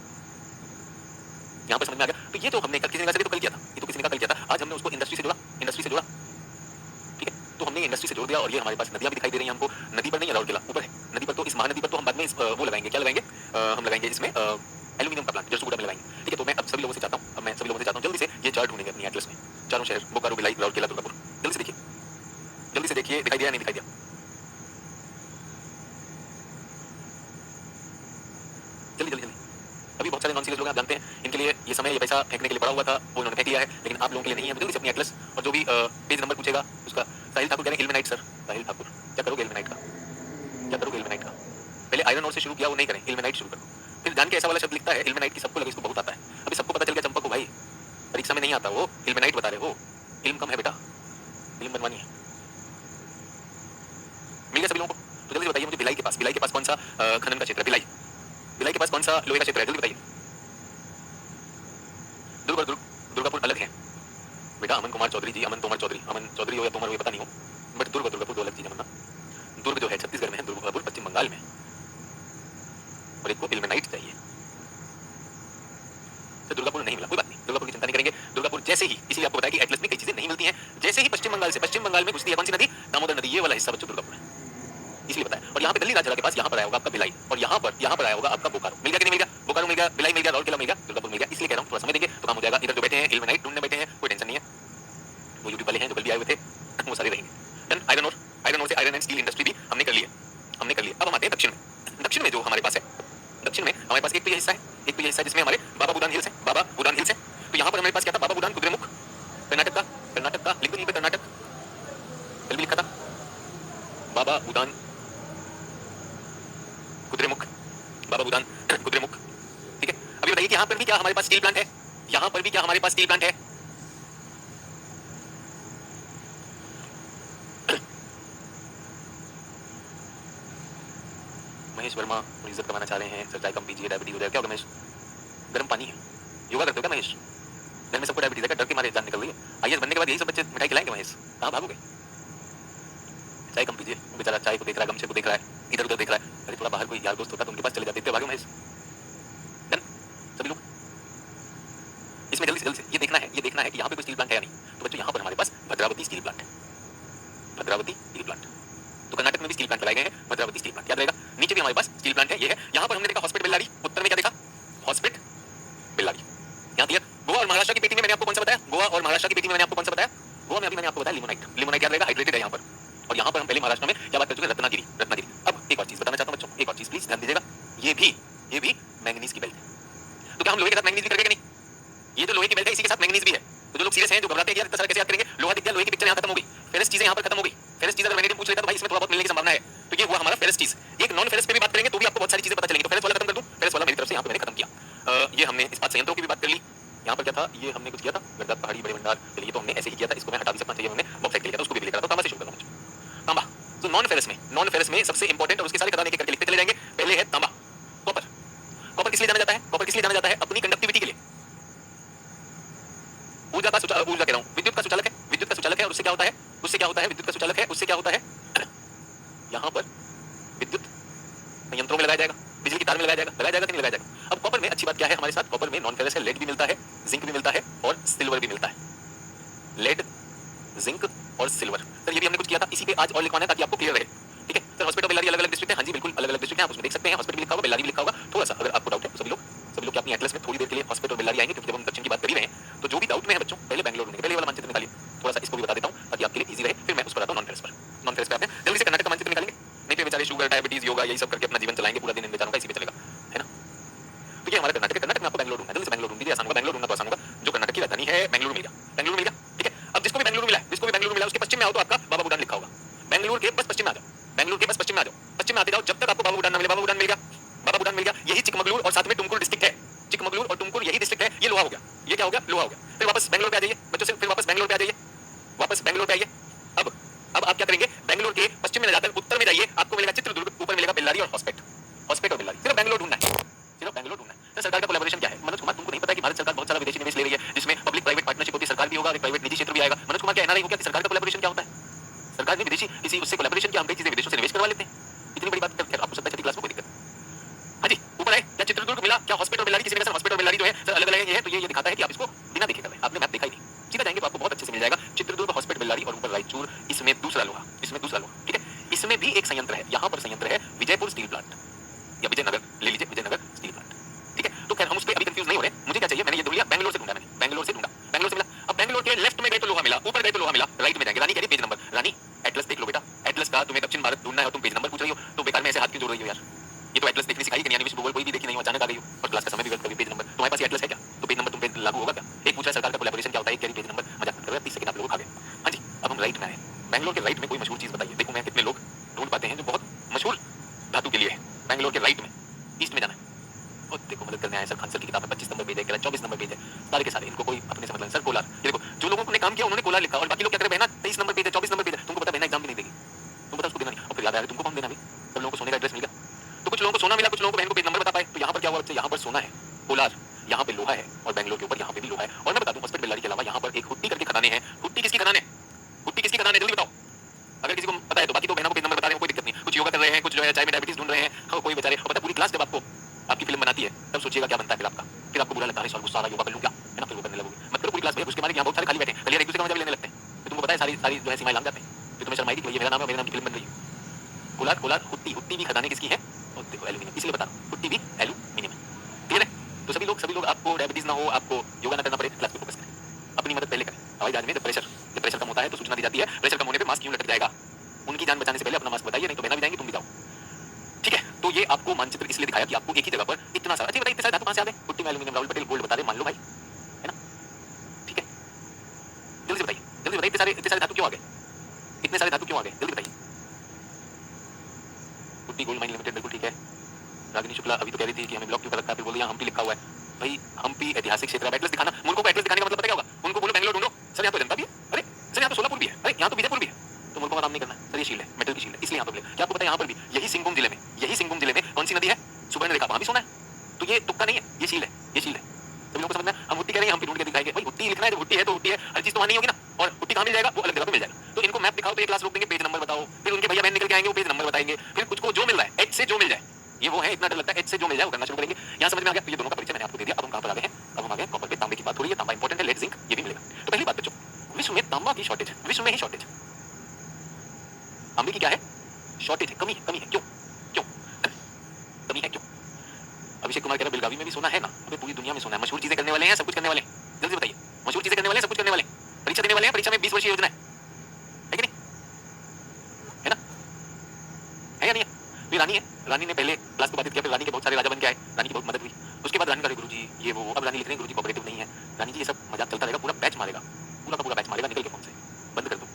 यहाँ पर समझ में आ गया। तो ये जो हमने किसी ने कहा तो कल किया था, ये तो किसी ने कहा कल किया था, आज हमने उसको इंडस्ट्री से जोड़ा, इंडस्ट्री से जोड़ा, ठीक है। तो हमने इंडस्ट्री से जोड़ दिया और ये हमारे पास नदियां भी दिखाई दे रही हैं हमको, नदी पर नहीं है, राउरकेला ऊपर है, नदी पर तो इस महानदी पर तो हम बाद में वो लगाएंगे, क्या लगाएंगे, हम लगाएंगे इसमें एल्यूमिनियम का प्लांट जरसुगुड़ा में लगाएंगे, ठीक है। तो मैं अब सभी लोगों से चाहता हूँ, अब मैं सभी लोगों से चाहता हूँ जल्दी से ये चार्ट ढूंढेंगे अपनी एटलस में, चारों शहर बोकारो, भिलाई, राउरकेला, दुर्गापुर, जल्दी से देखिए, जल्दी से देखिए, दिखाई दिया नहीं दिखाई दिया, जल्दी जल्दी जल्दी। अभी बहुत सारे नॉन सीरियस लोग आप जानते हैं, इनके लिए ये समय, ये पैसा फेंकने के लिए पड़ा हुआ था, वो उन्होंने फेंक लिया है, लेकिन आप लोगों के लिए नहीं है। तो जल्दी से अपनी एटलस और जो भी पेज नंबर पूछेगा उसका, साहिल ठाकुर कह रहे हैं इल्मेनाइट सर, साहिल ठाकुर क्या करोगे इल्मेनाइट का, क्या करोगे इल्मेनाइट का? पहले आयरन ओर से शुरू किया, वो नहीं करें, इल्मेनाइट शुरू करो, फिर जान के ऐसा वाला शब्द लिखता है इल्मेनाइट की, सबको लगे इसको बहुत आता है, अभी सबको पता चल गया चंपा को भाई, परीक्षा में नहीं आता वो इल्मेनाइट बता रहे हो, इल्म कम है बेटा, इल्म बनवानी है। मिल गया सभी लोगों को? तो जल्दी बताइए मुझे, भिलाई के पास कौन सा खनन का क्षेत्र है? भिलाई, भिलाई के पास कौन सा लोहे का क्षेत्र है? जल्दी बताइए। दुर्ग और दुर्गापुर अलग है बेटा, अमन कुमार चौधरी जी, अमन तोमर चौधरी, अमन चौधरी हो या तोमर हो ये पता नहीं हो, बट दुर्ग और दुर्गापुर दो अलग चीजें, मतलब दुर्ग जो है छत्तीसगढ़ में है, दुर्गापुर पश्चिम बंगाल में, और एक को इल्मेनाइट चाहिए। तो दुर्गापुर नहीं मिला, कोई बात नहीं, दुर्गापुर की चिंता नहीं करेंगे। दुर्गापुर जैसे ही, इसीलिए आपको बताया कि एटलस में कई चीजें नहीं मिलती हैं, जैसे ही पश्चिम बंगाल में घुसती है कौन सी नदी, दामोदर नदी, ये वाला हिस्सा बच्चों दुर्गापुर है, इसलिए बताया। और यहाँ पे दिल्ली राजचला के पास यहाँ पर आया होगा आपका भिलाई, और यहाँ पर आया होगा आपका बोकारो। मिल गया कि नहीं मिल गया? बोकारो मिल गया, भिलाई मिल गया, राउरकेला मिल गया, दुर्गापुर मिल गया, इसलिए कह रहा हूँ थोड़ा समय देंगे तो काम हो जाएगा। इधर जो बैठे हैं इल्मेनाइट ढूंढने बैठे हैं, कोई टेंशन नहीं है, वो यूट्यूब वाले हैं जो कल भी आए हुए थे, वो सारे रहेंगे। देन आयरन ओर से आयरन एंड स्टील इंडस्ट्री भी हमने कर ली है, हमने कर लिया। अब हम आते हैं दक्षिण में। दक्षिण में जो हमारे पास है, दक्षिण में हमारे पास एक तो ये हिस्सा है, एक तो ये हिस्सा जिसमें हमारे बाबा बुदान हिल्स है, बाबा बुदान हिल्स है। तो यहाँ पर हमारे पास क्या था, बाबा बुदान कुद्रेमुख, कर्नाटक का लिख दो यहीं पे, कर्नाटक कल भी लिखा था, बाबा बुदान कुद्रेमुख, बाबा बुदान कुद्रेमुख, ठीक है। अभी बताइए कि यहाँ पर भी क्या हमारे पास स्टील प्लांट है, यहाँ पर भी क्या हमारे पास स्टील प्लांट है? महेश वर्मा इज्जत कमाना चाह रहे हैं, सर चाय कम पीजिए, डायबिटीज हो जाएगा। क्या होगा महेश? गर्म पानी है, योगा करते हो क्या महेश? घर में सबको डायबिटीज है, डर के मारे जान निकल रही है, आईएएस बनने के बाद यही सब बच्चे मिठाई खिलाएंगे महेश, कहाँ भागोगे? चाय कम पीजिए, बेचारा चाय को देख रहा है, गमछे को देख रहा है, इधर उधर देख रहा है, अरे थोड़ा बाहर कोई यार दोस्त होता तो उनके पास चले जाते, इतने भागे महेश। डन सभी लोग, इसमें जल्दी से ये देखना है कि यहाँ पे कोई स्टील प्लांट है या नहीं। तो बच्चों यहाँ पर हमारे पास भद्रावती स्टील प्लांट है, भद्रावती स्टील प्लांट। तो कर्नाटक में भी स्टील प्लांट लगाए गए हैं, भद्रावती स्टील प्लांट याद रहेगा। नीचे भी हमारे पास स्टील प्लांट है, ये है। यहाँ पर हमने देखा हॉस्पिटल बेल्लारी, उत्तर में क्या देखा, हॉस्पिटल बेल्लारी, यहाँ दिया। गोवा और महाराष्ट्र की पेटी में मैंने आपको कौन सा बताया, गोवा और महाराष्ट्र की पेटी में मैंने आपको कौन सा बताया, गोवा में अभी मैंने आपको बताया लिमोनाइट, लिमोनाइट याद रहेगा, हाइड्रेटेड है यहाँ पर। और यहाँ पर हम पहले महाराष्ट्र में क्या बात कर चुके हैं, रत्नागिरी, रत्नागिरी। अब एक और चीज बताना चाहता हूँ बच्चों, एक और चीज प्लीज ध्यान दीजिएगा, ये भी मैंगनीज की बेल्ट है। तो क्या हम लोहे के साथ मैंगनीज भी करेंगे? नहीं, ये जो लोहे की बेल्ट है इसी के साथ मैंगनीज भी है। तो जो लोग सीरियस हैं, जो घबराते हैं यार इतना सारा कैसे याद करेंगे, लोहा दिख गया, लोहे की पिक्चर यहाँ खत्म हो गई, फेरस चीजें यहाँ पर खत्म हो गई। फेरस चीज अगर मैंने पूछ लेता तो भाई इसमें थोड़ा बहुत मिलने की संभावना है, तो ये हुआ हमारा फेरस चीज। एक नॉन फेरस पे भी बात करेंगे तो भी आपको बहुत सारी चीजें पता चलेंगी। तो फेरस वाला खत्म कर दूं, फेरस वाला मेरी तरफ से यहाँ पे मैंने खत्म किया। ये हमने इस्पात संयंत्रों की भी बात कर ली। यहाँ पर क्या था, ये हमने कुछ किया था, गरदात पहाड़ी बड़े भंडार, चलिए तो हमने ऐसे ही किया था, इसको मैं हटा भी सकता चाहिए, हमने बॉक्साइट लिया था, उसको भी लेकर आता। तांबा से शुरू करता हूं, तांबा। तो नॉन फेरस में सबसे इंपॉर्टेंट, और उसके सारे खदान एक करके लिखते चले जाएंगे। पहले है तांबा, कॉपर। कॉपर किस लिए जाना जाता है, कॉपर किस लिए जाना जाता है, अपनी कंडक्टिविटी के लिए। ऊर्जा कह रहा हूं, विद्युत का सुचालक है, विद्युत का सुचालक है। और उससे क्या होता है, उससे क्या होता है, विद्युत का सुचालक है, उससे क्या होता है, यहाँ पर विद्युत संयंत्रों में लगाया जाएगा, बिजली की तार में लगाया जाएगा, लगाया जाएगा कि नहीं लगाया जाएगा। अब कॉपर में अच्छी बात क्या है हमारे साथ, कॉपर में नॉन फेरस है, लेड भी मिलता है, जिंक भी मिलता है और सिल्वर भी मिलता है। लेड, जिंक और सिल्वर। सर ये भी हमने कुछ किया था, इसी पे आज और लिखवाना है ताकि आपको क्लियर रहे, ठीक है। सर हॉस्पिटल बेल्लारी अलग अलग डिस्ट्रिक्ट है, हाँ जी बिल्कुल अलग अलग डिस्ट्रिक्ट है, आप उसमें देख सकते हैं, हॉस्पिटल भी लिखा होगा, बेल्लारी भी लिखा होगा। थोड़ा सा अगर आपको डाउट है, सभी लोग क्या अपनी एटलस में थोड़ी देर के लिए हॉस्पिटल बेल्लारी आएंगे, क्योंकि जब हम दक्षिण की बात कर ही रहे हैं, तो जो भी डाउट में है बच्चों, पहले बैंगलोर ढूंढेंगे, पहले वाला मानचित्र निकालिए। थोड़ा सा इसको भी बता देता हूँ ताकि आपके लिए इजी रहे, फिर मैं उस पर आता हूँ नॉन फेरस पर। नॉन फेरस पे आते हैं, जल्दी से कर्नाटक का मानचित्र निकालेंगे, नहीं तो बेचारे शुगर, डायबिटीज, योगा यही सब करके अपना जीवन चलाएंगे, पूरा दिन इन बेचारों का इसी पे चलेगा, है ना। तो ये हमारा कर्नाटक है, कर्नाटक में आपको बैंगलोर ढूंढना है, जल्दी से बैंगलोर ढूंढ दीजिए, आसान होगा, बैंगलोर ढूंढना तो आसान होगा। जो कर्नाटक की राजधानी है, बैंगलोर मिल गया, बैंगलोर मिल गया, ठीक है। अब जिसको भी बैंगलोर मिला है, जिसको भी बैंगलोर चिकमगलूर और साथ में टुमकुर डिस्ट्रिक्ट है, चिकमगलूर और टुमकुर यही डिस्ट्रिक्ट है, ये लोहा हो गया, ये क्या हो गया, लोहा हो गया। फिर वापस बेंगलोर पे आ जाइए बच्चों से, फिर वापस बेंगलोर पे आ जाइए, वापस बेंगलोर पे आइए। अब आप क्या करेंगे, बेंगलोर के पश्चिम में जाकर उत्तर में जाइए, आपको मिलेगा चित्रदुर्ग, ऊपर मिलेगा बेल्लारी और हॉस्पेट, हॉस्पेट और बेल्लारी। सिर्फ बेंगलोर ढूंढना है, सिर्फ बेंगलोर ढूंढना है। तो सरकार का कोलैबोरेशन क्या है मनोज कुमार, तुमको नहीं पता कि भारत सरकार बहुत सारा विदेशी निवेश ले रही है, जिसमें पब्लिक प्राइवेट पार्टनरशिप होती है, सरकार भी होगा और प्राइवेट निजी क्षेत्र भी आएगा। मनोज कुमार क्या एनआरआई हो गया कि सरकार का कोलैबोरेशन क्या होता है, सरकार ने विदेशी किसी उससे कोलैबोरेशन किया, हम कई चीजें विदेशों से निवेश करवा लेते हैं, इतनी बड़ी बात करके आपको सकता है छठी क्लास में कोई दिक्कत। हाँ जी, ऊपर आए, क्या चित्रदुर्ग मिला, क्या हॉस्पिटल बेल्लारी, किसी ने कहा हॉस्पिटल बेल्लारी जो है सर अलग अलग ये है, तो ये दिखाता है कि आप इसको बिना देखे कर रहे हैं, आपने मैप देखा ही नहीं। सीधा जाएंगे तो आपको बहुत अच्छे से मिल जाएगा चित्रदुर्ग, हॉस्पिटल बेल्लारी और ऊपर रायचूर, इसमें दूसरा लोहा, इसमें दूसरा लोहा, ठीक है। इसमें भी एक संयंत्र है, यहाँ पर संयंत्र है विजयपुर स्टील प्लांट या विजयनगर ले लीजिए, विजयनगर स्टील प्लांट, ठीक है। तो खैर हम उस पर अभी कंफ्यूज नहीं हो रहे, मुझे क्या चाहिए, मैंने ये ढूंढ लिया, बेंगलोर से ढूंढा, मैंने बेंगलोर से ढूंढा, बेंगलोर से मिला। अब बेंगलोर के लेफ्ट में गए तो लोहा मिला, ऊपर गए तो लोहा मिला, राइट में जाएंगे, रानी कह रही पेज नंबर, रानी एटलस देख लो बेटा, एटलस का तुम्हें दक्षिण भारत ढूंढना है और तुम पेज नंबर पूछ रही हो, तो बेकार में ऐसे हाथ क्यों जोड़ रही हो यार, ये तो एटलस देखनी सिखाई कि नहीं, विश्व भूगोल कोई भी देखी नहीं हो, अचानक आ गई हो और क्लास का समय भी व्यर्थ कर, पेज नंबर तुम्हारे पास एटलस है क्या, तो पेज नंबर तुम पे लागू होगा क्या। एक पूछा सरकार का कोलैबोरेशन क्या होता है, एक कह रही पेज नंबर, मजाक मत करो यार, 30 सेकंड आप लोग खा गए। हाँ जी, अब हम राइट में आए, बेंगलोर के राइट में कोई मशहूर चीज बताइए, देखो मैं कितने लोग ढूंढ पाते हैं जो बहुत मशहूर धातु के लिए है। बेंगलोर के राइट में ईस्ट में जाना है, और देखो मदद करने आए सर, खान सर की किताब में 25 नंबर पेज है, 24 नंबर पेज है, सारे के सारे, इनको कोई अपने से मतलब सर कोलार, ये देखो जो लोगों ने काम किया उन्होंने कोलार लिखा और बाकी लोग क्या करे बहना 23 नंबर पेज है, 24 नंबर पेज है, तुमको पता बहना एग्जाम भी नहीं देगी, तुम पता उसको देना नहीं, और फिर याद आया तुमको कौन देना भी, सब लोगों को सोने का एड्रेस मिल गया, तो कुछ लोगों को सोना मिला, कुछ लोगों को बहन को पेज नंबर बता पाए। तो यहाँ पर क्या हुआ बच्चे, यहाँ पर सोना है कोलार, यहाँ पे लोहा है और बेंगलोर के ऊपर यहाँ पे भी लोहा है। और मैं बता दूं हॉस्पिटल बेल्लारी के अलावा यहाँ पर एक हुट्टी करके खदानें हैं, हुट्टी किसकी खदानें, हुट्टी किसकी खदानें जल्दी बताओ, अगर किसी को पता है तो, बाकी तो बहनों को पेज नंबर बता रहे हैं, कोई दिक्कत नहीं, कुछ योगा कर रहे हैं, कुछ जो है चाय में डायबिटीज ढूंढ रहे हैं, हाँ, कोई बेचारे, पता पूरी क्लास जब आपको आपकी फिल्म बनाती है तब सोचिएगा क्या बनता है फिर आपका, फिर आपको बुरा लगता है सर गुस्सा आ रहा, योगा कर लूं क्या, है ना, फिर वो करने लगोगे, मत करो पूरी क्लास में, उसके मारे यहाँ बहुत सारे खाली बैठे हैं, कल यार एक दूसरे का मजा भी लेने लगते हैं, फिर तुमको पता है सारी सारी जो है सीमाएं लांग जाते हैं, फिर तुम्हें शर्माई थी कि ये मेरा नाम है, मेरे नाम की फिल्म बन रही है। कोलार कोलार हुट्टी, हुट्टी भी खदानें किसकी है, और देखो एल्यूमिनियम, इसलिए बता रहा हूँ हुट्टी भी एल्यूमिनियम, क्लियर है। तो सभी लोग आपको डायबिटीज ना हो, आपको योगा ना करना पड़े, क्लास पे फोकस करें, अपनी मदद पहले करें। हवाई जहाज में जब प्रेशर कम होता है तो सूचना दी जाती है, प्रेशर कम होने पे मास्क क्यों लटक जाएगा, उनकी जान बचाने से पहले अपना मास्क बताइए, नहीं तो बहना भी जाएंगे, तुम भी जाओ, ठीक है। तो ये आपको मानचित्र इसलिए दिखाया कि आपको एक ही जगह पर इतना सारा, अच्छा बताइए इतने सारे धातु कहां से आ गए, हुट्टी में एल्यूमिनियम, राहुल पटेल गोल्ड बता दे, मान लो भाई, है ना, ठीक है, जल्दी से बताइए इतने सारे धातु क्यों आ गए, इतने सारे धातु क्यों आ गए, जल्दी बताइए। हुट्टी गोल्ड माइन लिमिटेड, बिल्कुल ठीक है। रागिनी शुक्ला अभी तो कह रही थी कि हमें ब्लॉक क्यों कर रखा है, फिर बोल दिया हम्पी लिखा हुआ है, भाई हम्पी ऐतिहासिक क्षेत्र है, एटलस दिखाना, मुल्कों को एटलस दिखाने का मतलब पता क्या होगा, उनको बोलो बेंगलोर ढूंढो, सर यहाँ तो जनता भी है, अरे सर यहाँ तो सोलापुर भी है, अरे यहाँ तो बीजापुर भी है, तो मुल्कों का नाम नहीं करना सर, ये शील्ड है, मेटल की शील्ड है, इसलिए यहाँ पर बोले। क्या आपको पता है यहाँ पर भी यही सिंहभूम जिले में कौन सी नदी है, सुवर्ण रेखा, वहां भी सोना है, तो ये तुक्का नहीं है, ये शील्ड है, ये शील्ड है, सभी लोगों को समझना है। हम हुट्टी कह रहे हैं, हम भी ढूंढ के दिखाएंगे, भाई हुट्टी लिखना है, हुट्टी है तो हुट्टी है, हर चीज तो वहां नहीं होगी ना, और हुट्टी कहां मिल जाएगा, वो अलग जगह पे मिल जाएगा। तो इनको मैप दिखाओ तो एक क्लास रोक देंगे, पेज नंबर बताओ, फिर उनके भैया बहन निकल के आएंगे, वो पेज नंबर बताएंगे, फिर कुछ को जो मिल रहा है एच से जो मिल जाए, ये वो है, इतना डर लगता है, एच से जो मिल जाए वो करना शुरू करेंगे। यहाँ समझ में आ गया, तो ये दोनों का परिचय मैंने आपको दे दिया। अब हम कहां पर आ गए हैं, अब हम आ गए कॉपर पे, तांबे की बात हो रही है, तांबा इंपॉर्टेंट है, लेड जिंक ये भी मिलेगा। तो पहली बात बच्चों, विश्व में तांबा की शॉर्टेज, विश्व में ही शॉर्टेज, तांबे की क्या है, शॉर्टेज है, कमी है, क्यों क्यों कमी है, क्यों। अभिषेक कुमार कह रहा बेलगावी में भी सोना है ना, अबे पूरी दुनिया में सोना है, मशहूर चीजें करने वाले हैं, सब कुछ करने वाले हैं, जल्दी बताइए, मशहूर चीजें करने वाले हैं, सब कुछ करने वाले हैं, परीक्षा देने वाले हैं, परीक्षा में 20 वर्षीय योजना है कि नहीं, है ना, है या नहीं है। तो रानी है, रानी ने पहले क्लास को बाधित किया, फिर रानी के बहुत सारे राजा बन के आए, रानी की बहुत मदद हुई, उसके बाद रानी का गुरुजी ये वो, अब रानी लिख रहे हैं गुरुजी कोऑपरेटिव नहीं है, रानी जी ये सब मजाक चलता रहेगा, पूरा बैच मारेगा, पूरा का पूरा बैच मारेगा, निकल के फोन से बंद कर दो,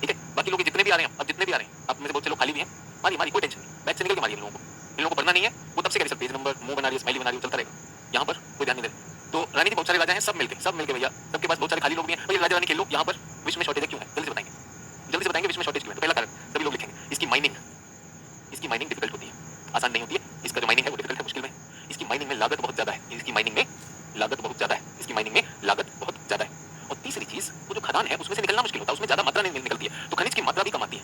ठीक है। बाकी लोग जितने भी आ रहे हैं, अब जितने भी आ रहे हैं, आप में से बहुत से लोग खाली भी हैं, मारी कोई टेंशन नहीं, बैच से निकल के मारिए इन लोगों को पढ़ना नहीं है, वो तब से कह पेज नंबर मुंह बना रही है, स्माइली बना रही है, चलता रहेगा, यहाँ पर कोई ध्यान नहीं दे। तो रानी जी बहुत सारे राजा हैं, सब मिलके भैया, सबके पास बहुत सारे खाली लोग भी हैं, भैया राजा रानी खेल लो, यहाँ पर विश्व में शॉर्टेज क्यों है, जल्दी से बताएंगे विश्व में शॉर्टेज क्यों है। तो पहला कारण सभी लोग लिखेंगे, इसकी माइनिंग डिफिकल्ट होती है, आसान नहीं होती है, इसका जो माइनिंग है वो डिफिकल्ट है, मुश्किल में, इसकी माइनिंग में लागत बहुत ज्यादा है, और तीसरी चीज वो जो खदान है उसमें से निकलना मुश्किल होता है, उसमें ज्यादा मात्रा नहीं निकलती है, तो खनिज की मात्रा भी कम आती है।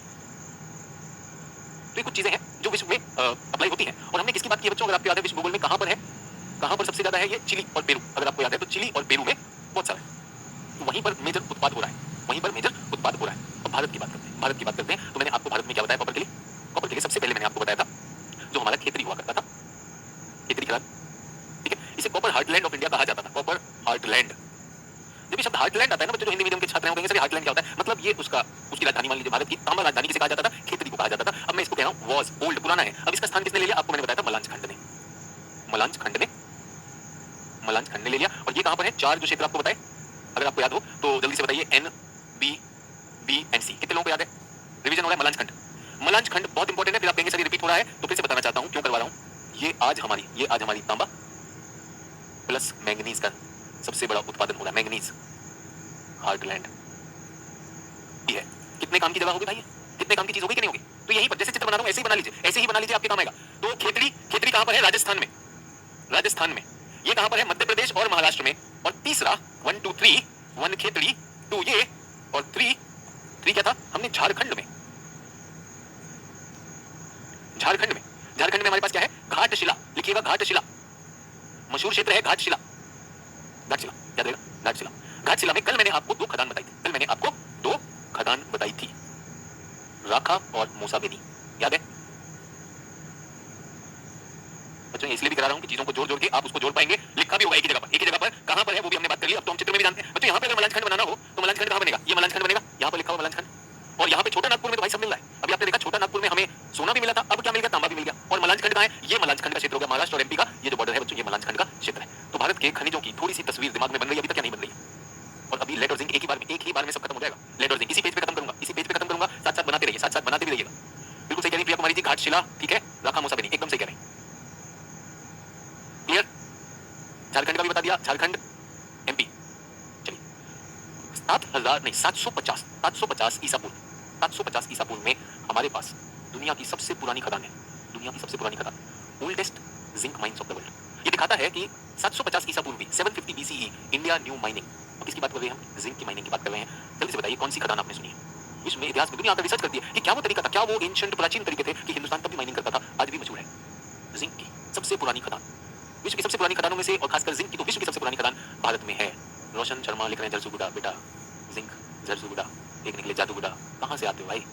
तो ये कुछ चीजें हैं जो विश्व में अप्लाई होती हैं। और हमने किसकी बात की बच्चों, अगर आपको याद है विश्व भूगोल में कहां पर सबसे ज्यादा है, ये चिली और पेरू, अगर आपको याद है तो चिली और पेरू में बहुत सारा है, तो वहीं पर मेजर उत्पाद हो रहा है, और भारत की बात करते हैं, तो मैंने आपको भारत में क्या बताया, कॉपर के लिए सबसे पहले मैंने आपको बताया था जो हमारा खेतरी हुआ करता था, खेतरी खदान, ठीक है, इसे कॉपर हार्टलैंड ऑफ इंडिया कहा जाता था, कॉपर हार्टलैंड। जब ये शब्द हार्टलैंड आता है ना बच्चों, जो हिंदी मीडियम के छात्र होंगे सभी, हार्टलैंड क्या होता है, मतलब ये उसकी राजधानी मान लीजिए, भारत की तांबा राजधानी किसे कहा जाता था, खेतरी को कहा जाता था। अब मैं इसको कह रहा हूं वॉज ओल्ड, पुराना है। अब इसका स्थान किसने ले लिया, आपको मैंने बताया था मलांच खंड ने ले लिया। और ये कहां पर है, चार जो क्षेत्र आपको बताए, अगर आपको याद हो तो जल्दी से बताइए, एन बी एंड सी, कितने लोगों को याद है, रिवीजन हो रहा है। मलांच खंड बहुत इंपॉर्टेंट है, फिर आप कहेंगे सर रिपीट हो रहा है, तो फिर से बताना चाहता हूं क्यों करवा रहा हूं। ये आज हमारी तांबा प्लस मैंगनीज का सबसे बड़ा उत्पादन हो रहा है। मैंगनीज हार्टलैंड ये है। कितने काम की जगह होगी भाई? कितने काम की चीज होगी कि नहीं होगी? तो यही पर जैसे चित्र बना रहा हूं ऐसे ही बना लीजिए, ऐसे ही बना लीजिए, आपके काम आएगा। तो खेतड़ी, खेतड़ी कहां पर है? राजस्थान में। राजस्थान में। ये कहां पर है? मध्य प्रदेश और महाराष्ट्र में। और तीसरा 1 2 3 1 खेतड़ी 2 ये और 3 क्या था? हमने झारखंड में। झारखंड में हमारे पास क्या है? घाटशिला। लिखिएगा घाटशिला, मशहूर क्षेत्र है घाटशिला। घाटशिला याद रहेगा, घाटशिला। घाटशिला में कल मैंने आपको 2 खदान बताई थी। कल मैंने आपको 2 खदान बताई थी, राखा और मूसाबेनी, याद है बच्चों? इसलिए भी करा रहा हूं कि चीजों को जोड़ जोड़ के आप उसको जोड़ पाएंगे। लिखा भी होगा एक ही जगह पर कहां पर है वो भी हमने बात कर ली। अब तो हम चित्र में भी जानते हैं बच्चों। यहां पे अगर मलांचखंड बनाना हो तो मलांचखंड कहां बनेगा? ये मलांचखंड बनेगा, यहां पर लिखा हुआ मलांचखंड। और यहां पे छोटा नागपुर में तो भाई सब मिल रहा है। अभी आपने देखा छोटा नागपुर में हमें सोना भी मिला था, अब क्या मिल गया? तांबा भी मिल गया। और मलांचखंड कहां है? ये मलांचखंड का क्षेत्र हो गया महाराष्ट्र और एमपी का। ये जो बॉर्डर है बच्चों, ये मलांचखंड का क्षेत्र है। तो भारत के खनिजों की थोड़ी सी तस्वीर दिमाग में बन गई, अभी तक क्या नहीं बन रही है। और अभी लेड और जिंक एक ही बार में सब खत्म हो जाएगा। लेड और जिंक इसी पेज पे खत्म करूंगा, इसी पेज पे खत्म करूंगा। साथ साथ बनाते रहिए, साथ साथ बनाते भी रहिएगा। बिल्कुल सही कह रही प्रिया कुमारी जी, घाटशिला ठीक है, राखा मूसाबेनी एकदम सही कह रहे हैं। क्लियर? झारखंड का भी बता दिया, झारखंड एमपी। चलिए 750 ईसा पूर्व, 750 ईसा पूर्व में हमारे पास दुनिया की सबसे पुरानी खदान है। दुनिया की सबसे पुरानी खदान, oldest zinc mines of the world. ये दिखाता है कि 750 ईसा पूर्व में 750 बीसीई इंडिया न्यू माइनिंग। अब किसकी बात कर रहे हैं हम? जिंक की माइनिंग की बात कर रहे हैं। जल्दी से बताइए कौन सी खदान आपने सुनी है? विश्व में, इतिहास में, दुनिया आकर रिसर्च करती है कि क्या वो तरीका था, क्या वो एंशिएंट प्राचीन तरीके थे कि हिंदुस्तान तब भी माइनिंग करता था, आज भी मशहूर है। जिंक की सबसे पुरानी खदान, विश्व की सबसे पुरानी खदानों में से, और खासकर जिंक की तो विश्व की सबसे पुरानी खदान भारत में है। रोशन शर्मा लिख रहे हैं जरसुगुडा। बेटा जिंक जरसुगुडा, एक निकले जादूगुडा। कहां से आते हो भाई?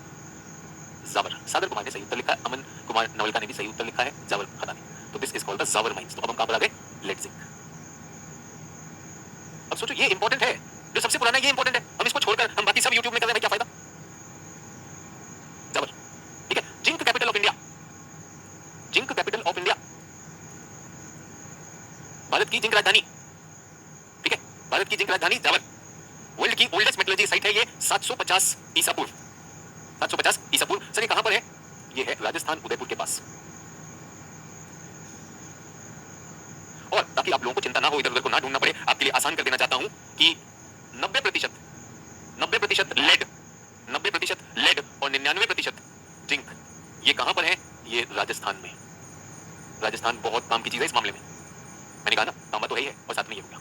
जावर। सागर कुमार ने सही उत्तर लिखा है, अमन कुमार नवलका ने भी सही उत्तर लिखा है, जावर खदान। तो this is called the Zawar mines. तो अब हम कहां पर आ गए? Lead zinc. अब सोचो ये इंपॉर्टेंट है, जो सबसे पुराना ये इंपॉर्टेंट है। हम इसको छोड़कर हम बाकी सब यूट्यूब में कर रहे हैं, क्या फायदा? जावर ठीक है। Zinc capital of India, zinc capital of India, Bharat की जिंक राजधानी, ठीक है, भारत की जिंक राजधानी जावर। वर्ल्ड की ओल्डेस्ट मेटलर्जी साइट है ये 750 ईसा पूर्व, 750 ईसा पूर्व। सर ये कहां पर है? ये है राजस्थान, उदयपुर के पास। और ताकि आप लोगों को चिंता ना हो, इधर उधर को ना ढूंढना पड़े, आपके लिए आसान कर देना चाहता हूं कि 90% लेड, 90% लेड और 99% जिंक ये कहां पर है? ये राजस्थान में। राजस्थान बहुत काम की चीज है इस मामले में। मैंने कहा ना तांबा तो है ही है, और साथ में ये हो गया,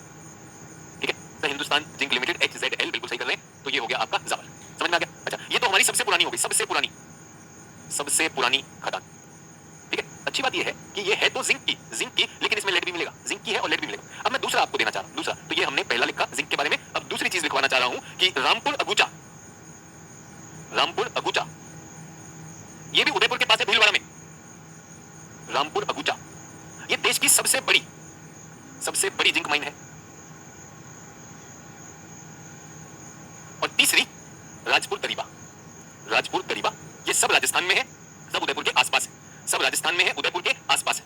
ठीक है। तो हिंदुस्तान जिंक लिमिटेड HZL, बिल्कुल सही कर रहे हैं। तो ये हो गया आपका जावर। समझ में आ गया? अच्छा, ये तो हमारी सबसे पुरानी हो गई, सबसे पुरानी खदान, ठीक है। अच्छी बात ये है कि ये है तो जिंक की, लेकिन इसमें लेड भी मिलेगा। जिंक की है और लेड भी मिलेगा। अब मैं दूसरा आपको देना चाह रहा हूं, दूसरा तो ये हमने पहला लिखा जिंक के बारे में। अब दूसरी चीज लिखवाना चाह रहा हूं कि रामपुर अगुचा, ये भी उदयपुर के पास है, भीलवाड़ा में। रामपुर अगुचा ये देश की सबसे बड़ी जिंक माइन है। और तीसरी राजपुर दरीबा, ये सब राजस्थान में है, सब उदयपुर के आसपास है, सब राजस्थान में है, उदयपुर के आसपास है।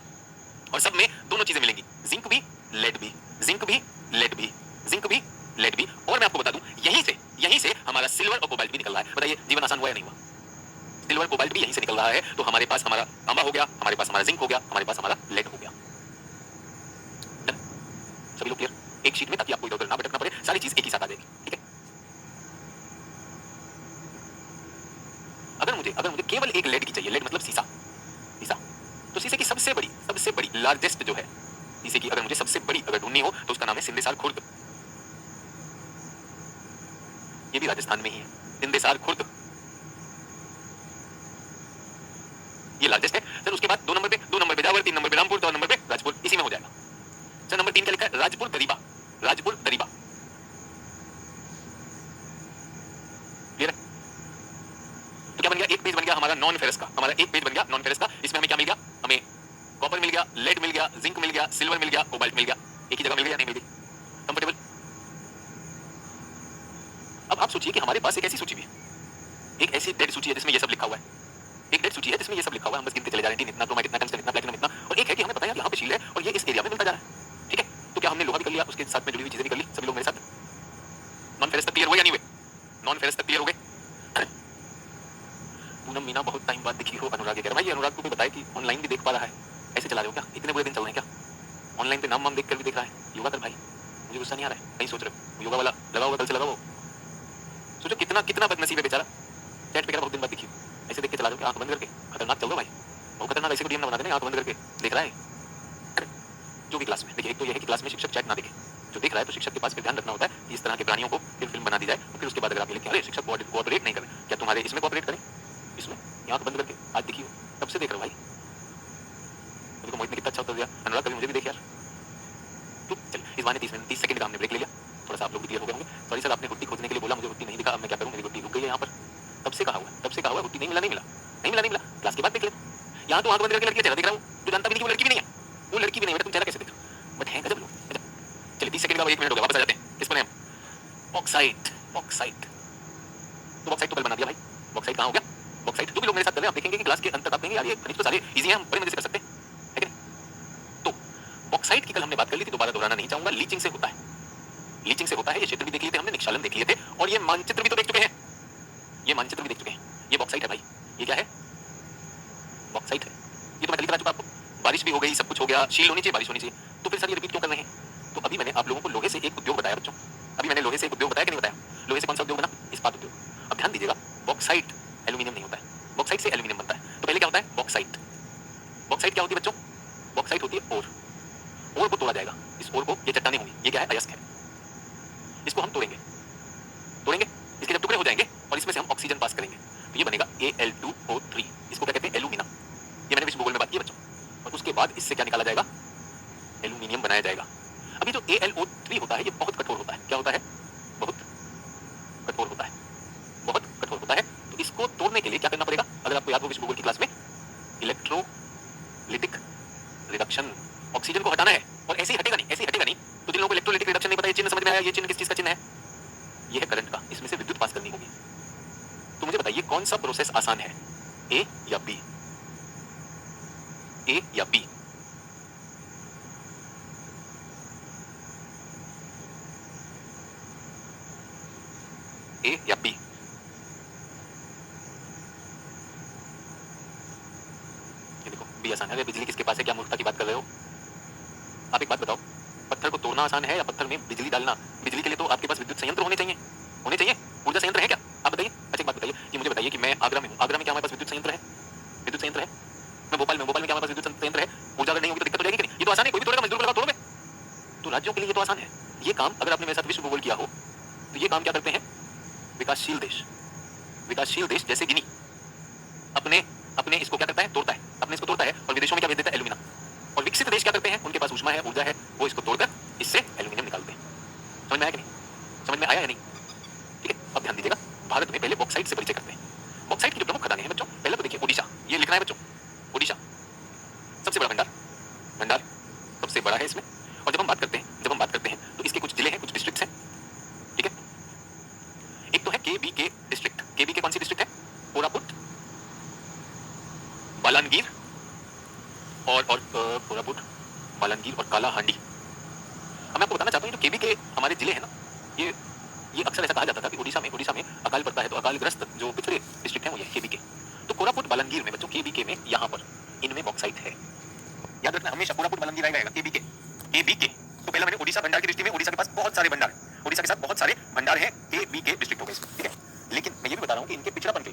और सब में दोनों चीजें मिलेंगी, जिंक भी लेड भी, जिंक भी लेड भी, जिंक भी लेड भी। और मैं आपको बता दूं यहीं से हमारा सिल्वर और कोबाल्ट भी निकल रहा है। बताइए जीवन आसान हुआ या नहीं हुआ? सिल्वर कोबाल्ट भी यहीं से निकल रहा है। तो हमारे पास हमारा तांबा हो गया, हमारे पास हमारा जिंक हो गया, हमारे पास हमारा लेड हो गया। सभी लोग क्लियर? एक शीट में, ताकि आपको इधर-उधर ना भटकना पड़े, सारी चीज एक ही साथ आ जाएगी, ठीक है। अगर मुझे केवल एक लेड की चाहिए, लेड मतलब शीशा, तो शीशे की सबसे बड़ी लार्जेस्ट जो है शीशे की, अगर मुझे सबसे बड़ी अगर ढूंढनी हो तो उसका नाम है सिंदेसार खुर्द। ये भी राजस्थान में ही है, सिंदेसार खुर्द, ये लार्जेस्ट है। सर उसके बाद 2 नंबर पे जावर, 3 नंबर पे रामपुर, 4 नंबर पे राजपुर, इसी में हो जाएगा। सर नंबर 3 क्या लिखा है? राजपुर दरीबा, क्लियर है? तो क्या बन गया? एक पेज बन गया हमारा नॉन फेरस का, इसमें हमें क्या मिल गया? हमें कॉपर मिल गया, लेड मिल गया, जिंक मिल गया, सिल्वर मिल गया, कोबाल्ट मिल गया। एक ही जगह मिल गया या नहीं मिल गई? कंफर्टेबल? अब आप सोचिए कि हमारे पास एक ऐसी सूची भी है, एक ऐसी डेड सूची है जिसमें ये सब लिखा हुआ है, एक डेड सूची है जिसमें ये सब लिखा हुआ है। हम बस गिनते चले जा रहे हैं, इतना क्रोमाइट, इतना टंगस्टन, इतना प्लैटिनम, इतना। और एक है कि हमें पता है यार यहाँ पे शील है और ये इस एरिया में मिलता जा रहा है, ठीक है। तो क्या हमने लोहा भी कर लिया, उसके साथ में जुड़ी हुई चीजें भी कर ली? सभी लोग मेरे साथ नॉन फेरस तक क्लियर हुए या नहीं हुए? नॉन फेरस तक क्लियर हो गए? पूनम मीना बहुत टाइम बाद दिखी हो, अनुराग कह रहा है। भाई अनुराग को भी बताया कि ऑनलाइन भी देख पा रहा है, ऐसे चला रहे हो क्या? इतने बुरे दिन चल रहे हैं क्या? ऑनलाइन पे नाम वाम देख कर भी देख रहा है। योगा कर भाई, मुझे गुस्सा नहीं आ रहा है। नहीं सोच रहे हो योगा वाला लगा होगा, कल से लगाओ। सोचो कितना कितना बदनसीब है बेचारा। चैट पे कह बहुत दिन बाद दिखी, ऐसे देख के चला रहे हो क्या? आंख बंद करके। खतरनाक चल रहा भाई, बहुत खतरनाक। ऐसे को डीएम ना बना देना, आंख बंद करके देख रहा है जो भी क्लास में। देखिए एक तो यह है कि क्लास में शिक्षक चैट ना देखे, जो देख रहा है तो शिक्षक के पास फिर ध्यान रखना होता है कि इस तरह के प्राणियों को फिर फिल्म बना दी जाए। तो फिर उसके बाद अगर आप ये लिखें अरे शिक्षक कोऑपरेट नहीं करें, क्या तुम्हारे इसमें कोऑपरेट करें? इसमें आंख बंद करके आज दिखी हो, तब से देख रहा हूँ भाई। तो मोहित ने कितना अच्छा उत्तर दिया। अनुराग कभी मुझे भी देख यार। तो चल इस बार 30 सेकंड का हमने ब्रेक ले लिया, थोड़ा सा आप लोग भी क्लियर हो गए होंगे। सॉरी सर, आपने गुट्टी खोजने के लिए बोला, मुझे गुट्टी नहीं दिखा, अब मैं क्या करूँ? मेरी गुट्टी रुक गई है यहाँ पर। तब से कहा हुआ गुट्टी नहीं मिला, नहीं मिला, नहीं मिला, नहीं मिला। क्लास के बाद देख ले। यहाँ तो आंख बंद करके लड़की का चेहरा देख रहा हूँ, तो जानता भी नहीं कि वो लड़की भी नहीं है। वो लड़की भी नहीं है, तुम चेहरा कैसे देख रहे हो? बट है गजब लोग। चलिए 30 सेकंड का 1 मिनट हो गया, वापस आ जाते हैं। किस पर हम? बॉक्साइट। बॉक्साइट तो बॉक्साइट तो कल बना दिया भाई। बॉक्साइट कहाँ हो गया? बॉक्साइट जो भी लोग मेरे साथ कर रहे हैं, आप देखेंगे कि क्लास के अंत तक आप कहेंगे यार ये खनिज तो सारे इजी हैं, हम बड़े मजे से कर सकते हैं, है कि नहीं? तो बॉक्साइट की कल हमने बात कर ली थी, दोबारा दोहराना नहीं चाहूंगा। लीचिंग से होता है, लीचिंग से होता है। ये क्षेत्र भी देख लिए थे हमने, निक्षालन देख लिए थे, और ये मानचित्र भी तो देख चुके हैं। ये मानचित्र भी देख चुके हैं। ये बॉक्साइट है भाई। ये क्या है? बॉक्साइट है। ये तो मैं कल करा चुका आपको। बारिश भी हो गई, सब कुछ हो गया, शील होनी चाहिए, बारिश होनी चाहिए, तो फिर सर ये रिपीट क्यों कर रहे हैं? तो अभी मैंने आप लोगों को लोहे से एक उद्योग बताया बच्चों। अभी मैंने लोहे से एक उद्योग बताया कि नहीं बताया? लोहे से कौन सा उद्योग बना? इस्पात उद्योग। अब ध्यान दीजिएगा, बॉक्साइट एल्यूमिनियम नहीं होता है, बॉक्साइट से एल्यूमिनियम बनता है। तो पहले क्या होता है? बॉक्साइट। बॉक्साइट क्या होती है बच्चों? बॉक्साइट होती है ओर। ओर को तोड़ा जाएगा, इस ओर को, ये चट्टानें होंगी, ये क्या है? अयस्क है। इसको हम तोड़ेंगे, तोड़ेंगे, इसके जब टुकड़े हो जाएंगे और इसमें से हम ऑक्सीजन पास करेंगे, तो ये बनेगा Al2O3। इसको क्या कहते हैं? एल्यूमिना। ये मैंने विश्व भूगोल में बात की है बच्चों। और उसके बाद इससे क्या निकाला जाएगा? एल्यूमिनियम बनाया जाएगा। अभी जो AlO3 होता है ये बहुत कठोर होता है। क्या होता है? बहुत कठोर होता है, बहुत कठोर होता है। तो इसको तोड़ने के लिए क्या करना पड़ेगा? अगर आपको याद हो विश्व भूगोल की क्लास में, इलेक्ट्रोलिटिक रिडक्शन। ऑक्सीजन को हटाना है और ऐसे ही हटेगा नहीं, ऐसे ही हटेगा नहीं। तो जिन लोगों को इलेक्ट्रोलिटिक रिडक्शन नहीं पता, ये चिन्ह समझ में आया? ये चिन्ह किस चीज का चिन्ह है? ये है करंट का, इसमें से विद्युत पास करनी होगी। तो मुझे बताइए कौन सा प्रोसेस आसान है, ए या बी? ए या बी? ए या बी? ये देखो बी आसान है। बिजली किसके पास है? क्या मूर्खता की बात कर रहे हो? आप एक बात बताओ, पत्थर को तोड़ना आसान है या पत्थर में बिजली डालना? बिजली के लिए तो आपके पास विद्युत संयंत्र होने चाहिए, होने चाहिए। ऊर्जा संयंत्र है क्या? आप बताइए। अच्छा एक बात बताइए कि मुझे बताइए कि मैं आगरा में हूँ, आगरा में क्या हमारे पास विद्युत संयंत्र है? विद्युत संयंत्र है। मैं भोपाल में, भोपाल में क्या हमारे पास विद्युत संयंत्र है? ऊर्जा अगर नहीं होगी तो दिक्कत हो जाएगी कि नहीं? ये तो आसान है, कोई भी तोड़ेगा, मजदूर को लगा तोड़ो में। तो राज्यों के लिए ये तो आसान है। ये काम अगर आपने मेरे साथ विश्व भूगोल किया हो तो ये काम क्या करते हैं? विकासशील देश, विकासशील देश जैसे गिनी अपने अपने इसको क्या करता है? तोड़ता है, अपने इसको तोड़ता है और विदेशों में क्या भेज देता है? एल्यूमिना। और विकसित देश क्या करते हैं? उनके पास ऊष्मा है, ऊर्जा है, वो इसको तोड़कर इससे एल्यूमिनियम निकालते हैं। समझ में आया कि नहीं? समझ में आया या नहीं? ठीक है, अब ध्यान दीजिएगा, भारत में पहले बॉक्साइट से परिचय करते हैं। बॉक्साइट की जो प्रमुख खदानें हैं बच्चों, पहले तो देखिए ओडिशा, ये लिखना है बच्चों, ओडिशा सबसे बड़ा भंडार, भंडार सबसे बड़ा है इसमें। और जब हम बात करते हैं तो इसके कुछ जिले हैं, कुछ डिस्ट्रिक्ट्स हैं, ठीक है। एक तो है KBK डिस्ट्रिक्ट। KBK कौन सी डिस्ट्रिक्ट है? कोरापुट, बालानगीर और कोरापुट, बालानगीर और कालाहांडी। अब मैं आपको बताना चाहता हूँ, जो KBK हमारे जिले हैं ना, ये अक्सर ऐसा कहा जाता था कि ओडिशा में अकाल पड़ता है तो अकालग्रस्त जो पिछड़े डिस्ट्रिक्ट हैं वो ये KBK। तो कोरापुट बालानगीर में बच्चों, KBK में, यहाँ पर इनमें बॉक्साइट है। याद रखना हमेशा, कोरापुट बालानगीर आएगा KBK। तो पहला मैंने ओडिशा भंडार की दृष्टि में, ओडिशा के पास बहुत सारे भंडार, ओडिशा के साथ बहुत सारे भंडार हैं, KBK डिस्ट्रिक्ट हो गए, ठीक है। लेकिन मैं ये भी बता रहा हूँ कि इनके पिछड़ापन के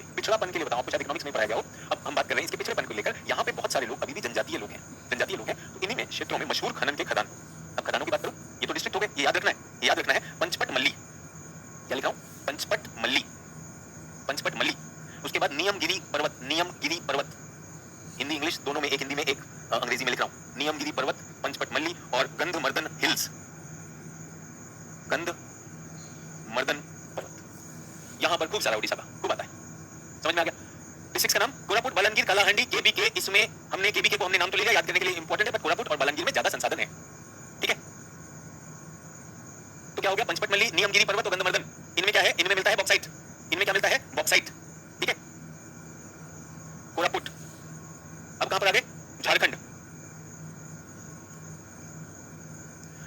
लिए बताऊँ, आपको शायद इकोनॉमिक्स में पढ़ाया गया हो। अब हम बात कर रहे हैं इसके पिछड़ेपन को लेकर। यहाँ पे बहुत सारे लोग अभी भी जनजातीय लोग हैं, तो इन्हीं में क्षेत्रों में मशहूर खनन के खदान। अब खदानों की बात करूँ, ये तो डिस्ट्रिक्ट हो गए, ये याद रखना है। पंचपट मल्ली, क्या लिखा हूँ? पंचपट मल्ली। उसके बाद नियमगिरी पर्वत, हिंदी इंग्लिश दोनों में, एक हिंदी में एक अंग्रेजी में लिख रहा हूँ। नियमगिरी पर्वत, पंचपट मल्ली और गंधमर्दन हिल्स, गंधमर्दन पर्वत। यहाँ पर खूब सारा ओडिशा का खूब आता है। समझ में आ गया? डिस्ट्रिक्ट का नाम कोरापुट, बालानगीर, कालाहांडी, KBK। इसमें हमने KBK को हमने नाम तो लिया, याद करने के लिए इंपॉर्टेंट है, पर कोरापुट और बालानगीर में ज्यादा संसाधन है, ठीक है। तो क्या हो गया? पंचपट मल्ली, नियमगिरी पर्वत और गंधमर्दन, इनमें क्या है? इनमें मिलता है बॉक्साइट। इनमें क्या मिलता है? बॉक्साइट, ठीक है। कोरापुट। अब कहां पर आ गए? झारखंड।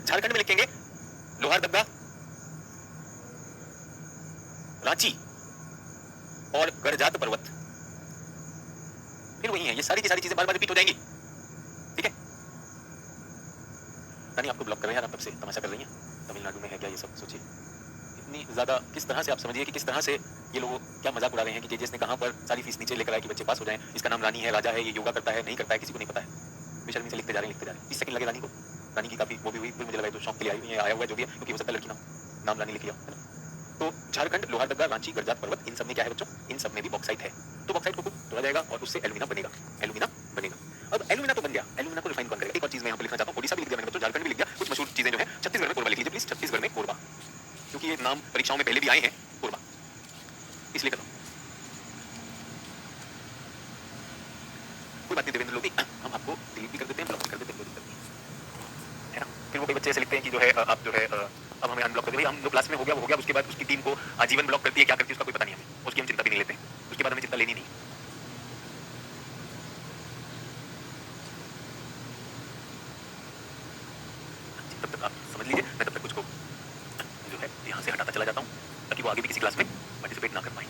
झारखंड में लिखेंगे लोहारदगा, रांची और गड़जात पर्वत। फिर वही है, ये सारी की सारी चीजें बार बार रिपीट हो जाएंगी, ठीक है। रानी आपको ब्लॉक कर रहे हैं यार, आप तब से तमाशा कर रही हैं। तमिलनाडु में है क्या ये सब, सोचिए इतनी ज़्यादा किस तरह से, आप समझिए कि किस तरह से ये लोग क्या मजाक उड़ा रहे हैं कि केजीएस ने कहाँ पर सारी फीस नीचे लेकर आए कि बच्चे पास हो जाएं, इसका नाम रानी है, राजा है, ये योगा करता है, नहीं करता है, किसी को नहीं पता है। बेशर्मी से लिखते जा रहे हैं, लिखते जा रहे हैं। 30 सेकंड लगे रानी को, रानी की काफ़ी वो भी हुई, फिर मुझे लगा तो शौक के लिए आई हुई है, आया हुआ है जो भी है, क्योंकि हो सकता है लड़की नाम रानी लिख लिया है ना। तो झारखंड, लोहारदगा, रांची, गरजात पर्वत, इन सब में क्या है बच्चों, इन सब में भी बॉक्साइट है। तो बॉक्साइट को तोड़ा जाएगा और उससे एल्यूमिना बनेगा, एल्यूमिना बनेगा। अब एल्यूमिना तो बन गया, एल्यूमिना को रिफाइन कौन करेगा? एक और चीज मैं यहाँ पर लिखना चाहता हूँ, ओडिशा भी लिख दिया मैंने बच्चों, झारखंड भी लिख दिया, कुछ मशहूर चीजें जो है छत्तीसगढ़ में कोरबा लिख लीजिए प्लीज, छत्तीसगढ़ में कोरबा, क्योंकि ये नाम परीक्षाओं में पहले भी आए हैं, कोरबा इसलिए कर रहा हूँ। कोई बात नहीं देवेंद्र लोधी, हम आपको डिलीट भी कर देते हैं, ब्लॉक भी कर देते हैं, कोई दिक्कत नहीं है ना। फिर वो कई बच्चे ऐसे लिखते हैं कि जो है आप जो है अब हमें अनब्लॉक कर दे, भाई हम लोग क्लास में हो गया वो हो गया, उसके बाद उसकी टीम को आजीवन ब्लॉक करती है, क्या करती है उसका कोई पता नहीं हमें, उसकी हम चिंता भी नहीं लेते, उसके बाद हमें चिंता लेनी नहीं। तब तक आप समझ लीजिए, मैं तब तक कुछ को जो है यहाँ से हटाता चला जाता हूँ, ताकि वो आगे भी किसी क्लास में पार्टिसिपेट ना कर पाए।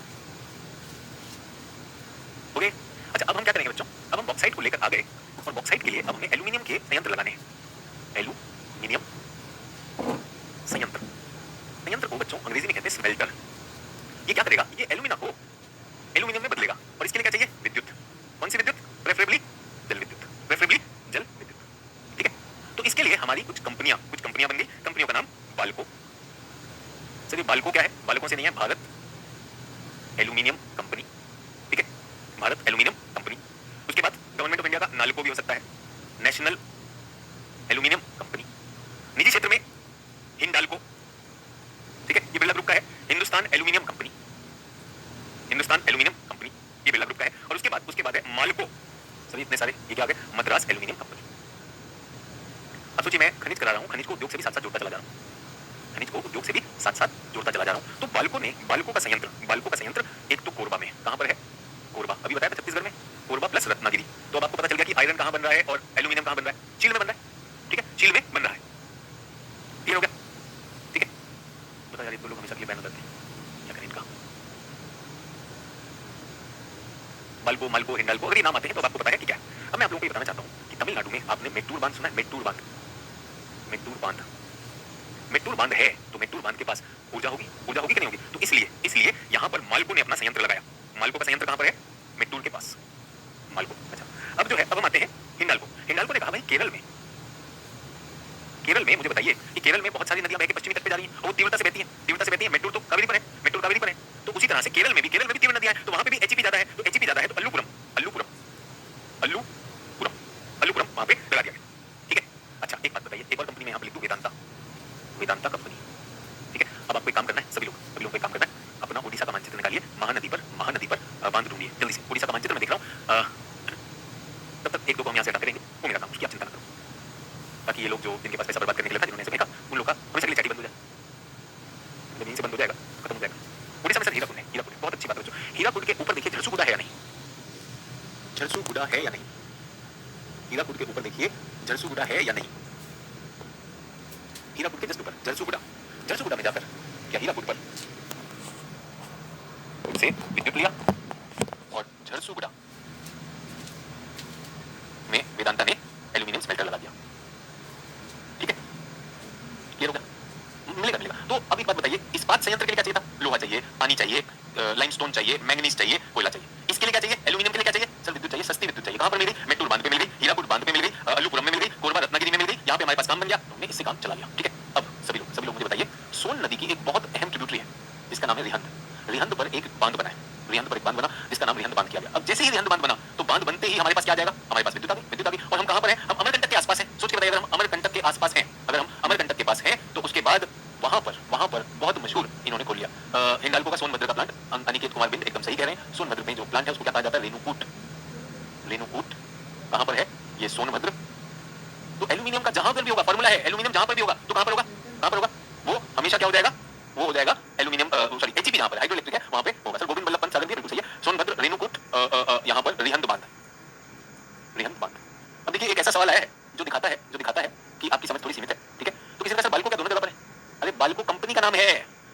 ओके, अच्छा अब हम क्या करेंगे बच्चों, अब हम बॉक्साइट को लेकर आ गए और बॉक्साइट के लिए अब हमें एल्यूमिनियम के संयंत्र लगाने हैं। एल्यूमिनियम संयंत्र, संयंत्र को बच्चों अंग्रेजी में कहते हैं स्मेल्टर। ये क्या करेगा, ये एल्यूमिना को एल्यूमिनियम में बदलेगा और इसके लिए क्या चाहिए, विद्युत। कौन सी विद्युत, प्रेफरेबली जल विद्युत, प्रेफरेबली जल विद्युत, ठीक है। तो इसके लिए हमारी कुछ कंपनियां बन गई, कंपनियों का नाम बाल्को। सर ये बाल्को क्या है, बाल्को से नहीं है, भारत एल्यूमिनियम कंपनी, ठीक है, भारत एल्यूमिनियम कंपनी। उसके बाद गवर्नमेंट ऑफ इंडिया का नाल्को भी हो सकता है, नेशनल एल्यूमिनियम कंपनी। निजी क्षेत्र में हिंडाल्को, ठीक है, ये बिरला ग्रुप का है, Hindustan aluminium company, Hindustan aluminium company, ये बिरला ग्रुप का है। और उसके बाद है माल्को, सभी इतने सारे, ये क्या आ गए, मद्रास एल्यूमिनियम कंपनी। अब सोचिए मैं खनिज करा रहा हूँ, खनिज को उद्योग से भी साथ साथ जोड़ता चला जा रहा हूँ, खनिज को उद्योग से भी साथ साथ जोड़ता चला जा रहा हूँ। तो बाल्को का संयंत्र एक तो कोरबा में, कहाँ पर है, कोरबा, अभी बताया था छत्तीसगढ़ में, कोरबा प्लस रत्नागिरी। तो अब आपको पता चल गया कि आयरन कहाँ बन रहा है और एल्यूमिनियम कहाँ बन रहा है, चील में बन रहा है, ठीक है, चील में बन रहा है, क्लियर हो गया, ठीक है। बता यार, ये दो लोग हमेशा के लिए बैन हो जाते हैं, क्या करें इनका। बाल्को, माल्को, हिंडाल्को, अगर ये नाम आते हैं तो आपको पता है कि क्या है। अब मैं आप लोगों को ये बताना चाहता हूँ कि तमिलनाडु में आपने मेट्टूर बांध सुना है, मेट्टूर बांध, मेट्टूर बांध, मेट्टूर बांध है तो मेट्टूर बांध के पास ऊर्जा होगी कि नहीं होगी, तो इसलिए यहाँ पर माल्को ने अपना संयंत्र लगाया। माल्को का संयंत्र कहाँ पर है, मेट्टूर के पास, माल्को। अच्छा अब जो है, अब हम आते हैं हिंडाल्को। हिंडाल्को ने कहा भाई केरल में मुझे बताइए कि केरल में बहुत सारी नदियां बह के पश्चिमी तट पे जा रही हैं और वो तीव्रता से बहती हैं, मेट्टूर तो कावेरी पर है, मेट्टूर कावेरी पर है, तो उसी तरह से केरल में भी तीव्र नदियां हैं, तो वहां पे भी एचईपी ज्यादा है, तो एचईपी ज्यादा है तो अल्लूपुरम वहां पे लगा दिया गया, ठीक है। अच्छा एक बात बताइए, एक और कंपनी में यहाँ पे लिख दूं, वेदांता कंपनी, ठीक है। अब आपको एक काम करना है, सभी लोगों को एक काम करना है, अपना ओडिशा का मानचित्र निकालिए, महानदी पर बांध ढूंढिए जल्दी से। ओडिशा का मानचित्र मैं देख रहा हूँ, तब तक एक दो को हम यहाँ से हटा करेंगे, वो मेरा काम, उसकी आप चिंता न करो, ताकि ये लोग जो जिनके पास पैसा बर्बाद करने के लिए था, जिन्होंने ऐसे फेंका, उन लोग का हमेशा के लिए चाटी बंद हो जाए, जमीन से बंद हो जाएगा, खत्म हो जाएगा। ओडिशा में सर हीराकुड है, बहुत अच्छी बात है बच्चों। हीराकुड के ऊपर देखिए झरसुगुडा है या नहीं, झरसुगुडा है या नहीं, हीराकुड के ऊपर देखिए झरसुगुडा है या नहीं, हीराकुड के जस्ट ऊपर झरसुगुडा में जाकर क्या हीराकुड पर से विद्युत लिया और झरसुगुडा में वेदांता ने एल्यूमिनियम स्मेल्टर लगा दिया, ठीक है, क्लियर हो गया, मिलेगा। तो अब एक बात बताइए, इस्पात संयंत्र के लिए क्या चाहिए था, लोहा चाहिए, पानी चाहिए, लाइमस्टोन चाहिए, मैंगनीज चाहिए, कोयला चाहिए। इसके लिए क्या चाहिए, एल्यूमिनियम के लिए क्या चाहिए, सर विद्युत चाहिए, सस्ती विद्युत चाहिए। कहां पर मिल गई, मेट्टूर बांध पे मिल गई, हीराकुड बांध पे मिल गई, अल्लूपुरम में मिल गई, कोरबा रत्नागिरी में मिल गई, यहाँ पे हमारे पास काम बन गया, हमने इससे काम चला लिया, ठीक है। अब सभी लोग मुझे बताइए, सोन नदी की एक बहुत अहम ट्रिब्यूटरी है जिसका नाम है रिहंद पर एक बांध बना है, जिसका नाम रिहंद बांध किया गया। अब जैसे ही रिहंद बांध बना तो बांध बनते ही हमारे पास क्या आ जाएगा, हमारे पास विद्युत आ गई। और हम कहां पर हैं, हम अमरकंटक के आसपास हैं। सोच के बताइए, अगर हम अमरकंटक के आसपास हैं, तो उसके बाद वहां पर बहुत मशहूर इन्होंने खोल लिया हिंडाल्को का सोनभद्र का प्लांट। अनिकेत कुमार बिंद एकदम सही कह रहे हैं, सोनभद्र में जो प्लांट है उसको क्या कहा जाता है, रेणुकूट। कहां पर है ये सोनभद्र। तो एल्यूमिनियम का जहां पर भी होगा, फॉर्मूला है, एल्यूमिनियम जहां पर भी होगा तो कहां पर होगा, वो हमेशा क्या हो जाएगा, वो हो जाएगा एल्यूमिनियम, सॉरी एचईपी जहां पर हाइड्रोइलेक्ट्रिक है वहां पे होगा। सर गोविंद बल्लभ पंत सागर भी बिल्कुल सही है, सोनभद्र, रेणुकूट, यहां पर रिहंद बांध। अब देखिए एक ऐसा सवाल आया है जो दिखाता है कि आपकी समझ थोड़ी सीमित है, ठीक है। तो किसी ने कहा सर बाल्को क्या दोनों जगह पर है, अरे बाल्को कंपनी का नाम है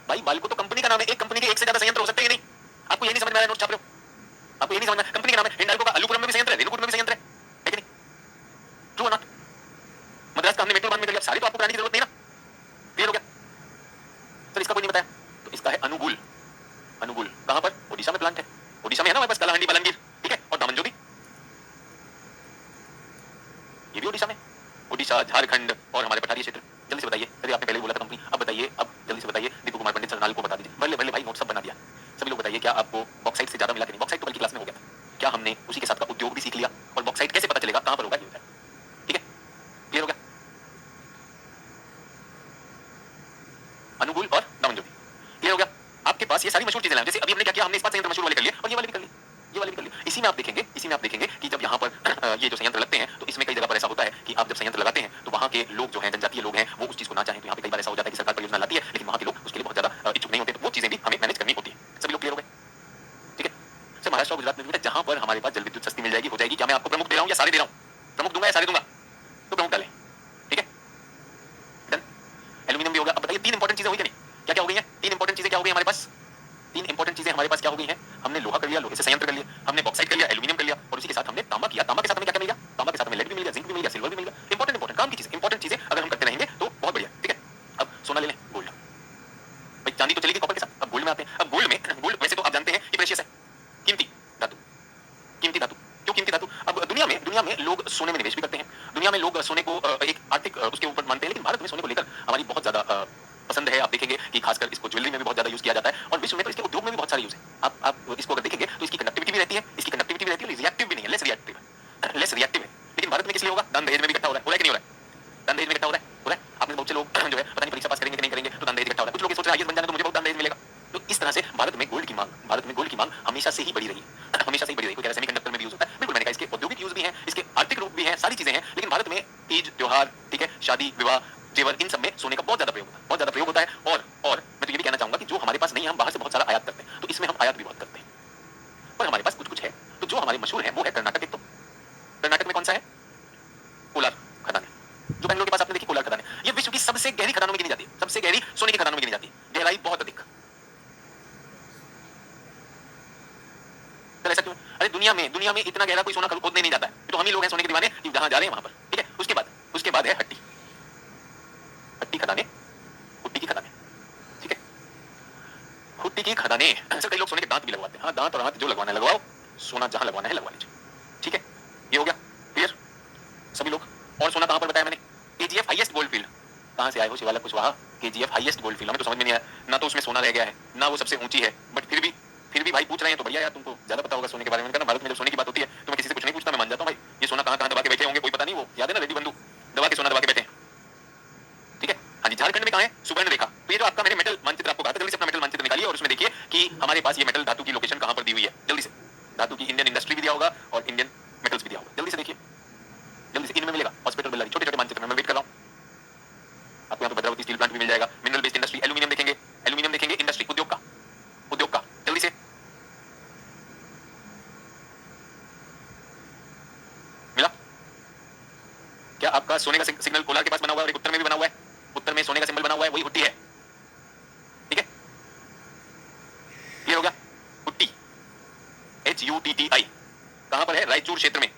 भाई, बाल्को तो कंपनी का नाम है, एक कंपनी के एक से ज्यादा संयंत्र हो सकते हैं नहीं। आपको ये नहीं समझ में आ रहा है, नोट छाप रहे हो, आपको ये नहीं समझना, कंपनी का नाम है। हिंडाल्को का अल्लूपुरम में भी संयंत्र है, रेणुकूट में भी संयंत्र है कि नहीं, ट्रू और नॉट। मद्रास का हमने हमने मेट्रो बाद में कर लिया, सारे तो आपको कराने की जरूरत नहीं ना। क्लियर हो गया? सर इसका कोई नहीं बताया, तो इसका है अनुगुल। अनुगुल कहां पर? ओडिशा में प्लांट है, ओडिशा में है ना हमारे पास कालाहांडी बलंगीर, ठीक है, और दामनजोगी ये भी ओडिशा में, ओडिशा, झारखंड और हमारे पठारी क्षेत्र। जल्दी से बताइए, अरे आपने पहले बोला था कंपनी, अब बताइए, अब जल्दी से बताइए। दीपू कुमार पंडित सरनाल को बता दीजिए। बल्ले बल्ले भाई, नोट सब बना दिया। सभी लोग बताइए, क्या आपको बॉक्साइट से ज्यादा मिला कि नहीं? बॉक्साइट तो कल की क्लास में हो गया था, क्या हमने उसी के साथ का उद्योग भी सीख लिया? और बॉक्साइट कैसे पता चलेगा कहां पर होगा ये होता है, ठीक है? क्लियर हो गया? अनुगुल और दामनजोगी क्लियर हो गया? आपके पास ये सारी मशहूर चीजें हैं, जैसे अभी हमने क्या किया, हमने इस्पात संयंत्र मशहूर वाले कर लिए और ये वाले भी कर लिए, ये वाले भी कर लिए। इसी में आप देखेंगे कि जब यहाँ पर ये जो संयंत्र लगते हैं तो इसमें कई जगह पर ऐसा होता है कि आप जब संयंत्र लगाते हैं तो वहाँ के लोग जो हैं, जनजातीय लोग हैं, वो उस चीज को ना चाहें, तो यहाँ पे कई बार ऐसा हो जाता है कि सरकार परियोजना लाती है लेकिन वहाँ के लोग उसके लिए बहुत ज्यादा इच्छुक नहीं होते, तो वो चीजें भी हमें मैनेज करनी होती है। सभी लोग क्लियर हो गए? ठीक है सर, महाराष्ट्र और गुजरात में भी जहां पर हमारे पास जल विद्युत सस्ती मिल जाएगी, हो जाएगी। क्या मैं आपको प्रमुख दे रहा हूँ या सारे दे रहा हूँ? प्रमुख दूंगा या सारे दूंगा? तो प्रमुख डालें, ठीक है, डन। एल्यूमिनियम भी होगा। अब बताइए तीन इंपॉर्टेंट चीजें हुई कि नहीं? क्या क्या हो गई हैं? तीन इंपॉर्टेंट चीजें क्या हो गई हमारे पास? तीन इंपॉर्टेंट चीजें हमारे पास क्या हो गई हैं? हमने लोहा कर लिया, लोहे से संयंत्र कर लिया, हमने बॉक्साइट कर लिया, एल्यूमिनियम कर लिया, और उसी के साथ हमने तांबा किया। तांबा के साथ हमें क्या क्या मिल गया? तांबा के साथ हमें लेड भी मिल गया, जिंक भी मिल गया, सिल्वर भी मिल गया। इंपॉर्टेंट काम की चीजें, इंपॉर्टेंट चीजें अगर हम करते रहेंगे तो बहुत बढ़िया, ठीक है। अब सोना ले लें, गोल्ड भाई, चांदी तो चलेगी कॉपर के साथ। अब गोल्ड में आते हैं। अब गोल्ड वैसे तो आप जानते हैं कि प्रेशियस है, कीमती धातु, कीमती धातु। क्यों कीमती धातु? अब दुनिया में लोग सोने में निवेश भी करते हैं, दुनिया में लोग सोने को एक आर्थिक उसके ऊपर मानते हैं, लेकिन भारत में सोने को लेकर हमारी बहुत ज्यादा पसंद है। आप देखेंगे कि खासकर इसको ज्वेलरी में भी बहुत ज्यादा यूज किया जाता है, और विश्व में तो इसके उद्योग में भी बहुत सारा यूज है। आप इसको अगर देखेंगे तो इसकी कंडक्टिविटी भी रहती है, इसकी कंडक्टिविटी भी रहती है, रिएक्टिव भी नहीं है, लेस रिएक्टिव है, लेस रिएक्टिव है। लेकिन भारत में किस लिए होगा? दान दहेज में भी इकट्ठा हो रहा है, कि नहीं हो रहा है? दान दहेज में इकट्ठा हो रहा है। आपने बहुत से लोग जो है पता नहीं परीक्षा पास करेंगे कि नहीं करेंगे, तो दान दहेज इकट्ठा हो रहा है। कुछ लोग सोच रहे हैं आईएएस बन जाने तो मुझे बहुत दान दहेज मिलेगा। तो इस तरह से भारत में गोल्ड की मांग हमेशा से ही बढ़ी रही है, हमेशा से ही बढ़ी रही है। कोई सेमीकंडक्टर में भी यूज होता है, बिल्कुल मैंने कहा इसके औद्योगिक यूज भी है, इसके आर्थिक रूप भी है, सारी चीजें हैं। लेकिन भारत में तीज त्योहार, ठीक है, शादी विवाह जेवर, इन सब में सोने का बहुत ज्यादा प्रयोग होता है। और मैं तो ये भी कहना चाहूंगा कि जो हमारे पास नहीं है, हम बाहर से बहुत सारा आयात करते हैं, तो इसमें हम आयात भी बहुत करते हैं। पर हमारे पास कुछ है, तो जो हमारे मशहूर है वो है कर्नाटक। एक तो कर्नाटक में कौन सा है? कोलार खदान है, जो बेंगलोर के पास आपने देखी कोलार खदान है। ये विश्व की सबसे गहरी खदानों में गिनी जाती है, सबसे गहरी सोने की खदानों में गिनी जाती है, गहराई बहुत अधिक। ऐसा क्यों? अरे दुनिया में इतना गहरा कोई सोना खोदने नहीं जाता है, तो हम ही लोग हैं सोने के दीवाने कि जहां जा रहे हैं वहां पर, ठीक है। उसके बाद है हट्टी खदाने, हुट्टी की खदाने, ठीक है, हुट्टी की खदाने। सर कई लोग सोने के दांत भी लगवाते हैं। हाँ, दांत और हाथ जो लगवाना है लगवाओ, सोना जहां लगवाना है लगवा लीजिए, ठीक है। ये हो गया क्लियर सभी लोग। और सोना कहां पर बताया मैंने? KGF highest gold field. कहां से आए हो Shivala Kushwaha? KGF highest gold field. हमें तो समझ में नहीं आया, ना तो उसमें सोना रह गया है, ना वो सबसे ऊंची है, बट फिर भी भाई पूछ रहे हैं तो बढ़िया यार, तुमको ज्यादा पता होगा सोने के बारे में। मैंने कहा भारत में जब सोने की बात होती है तो मैं किसी से कुछ नहीं पूछता, मैं मान जाता हूं भाई ये सोना कहां दबा के बैठे होंगे, कोई पता नहीं। वो याद है ना, रेड्डी बंधु दबा के सोना दबा के बैठे, ठीक है। हाँ जी, झारखंड में कहां है? सुवर्ण रेखा। तो ये जो आपका मैंने मेटल मानचित्र आपको कहा था, जल्दी से अपना मेटल मानचित्र निकालिए और उसमें देखिए कि हमारे पास ये मेटल धातु की लोकेशन कहां पर दी हुई है। जल्दी से, धातु की इंडियन इंडस्ट्री भी दिया होगा और इंडियन मेटल्स भी दिया होगा। जल्दी से देखिए, जल्दी से। इनमें मिलेगा हॉस्पिटल बिल्लारी, छोटे छोटे मानचित्र में मैं वेट कर रहा हूं। आपको यहाँ पे भद्रावती स्टील प्लांट भी मिल जाएगा, मिनरल बेस्ड इंडस्ट्री, एल्यूमिनियम देखेंगे, इंडस्ट्री, उद्योग का। जल्दी से मिला क्या? आपका सोने का सिग्नल कोलार के पास बना हुआ है और एक उत्तर में भी बना हुआ है। उत्तर में सोने का सिंबल बना हुआ है, वही हुट्टी है, ठीक है। क्लियर हो गया? हुट्टी, HUTTI कहां पर है? रायचूर क्षेत्र में।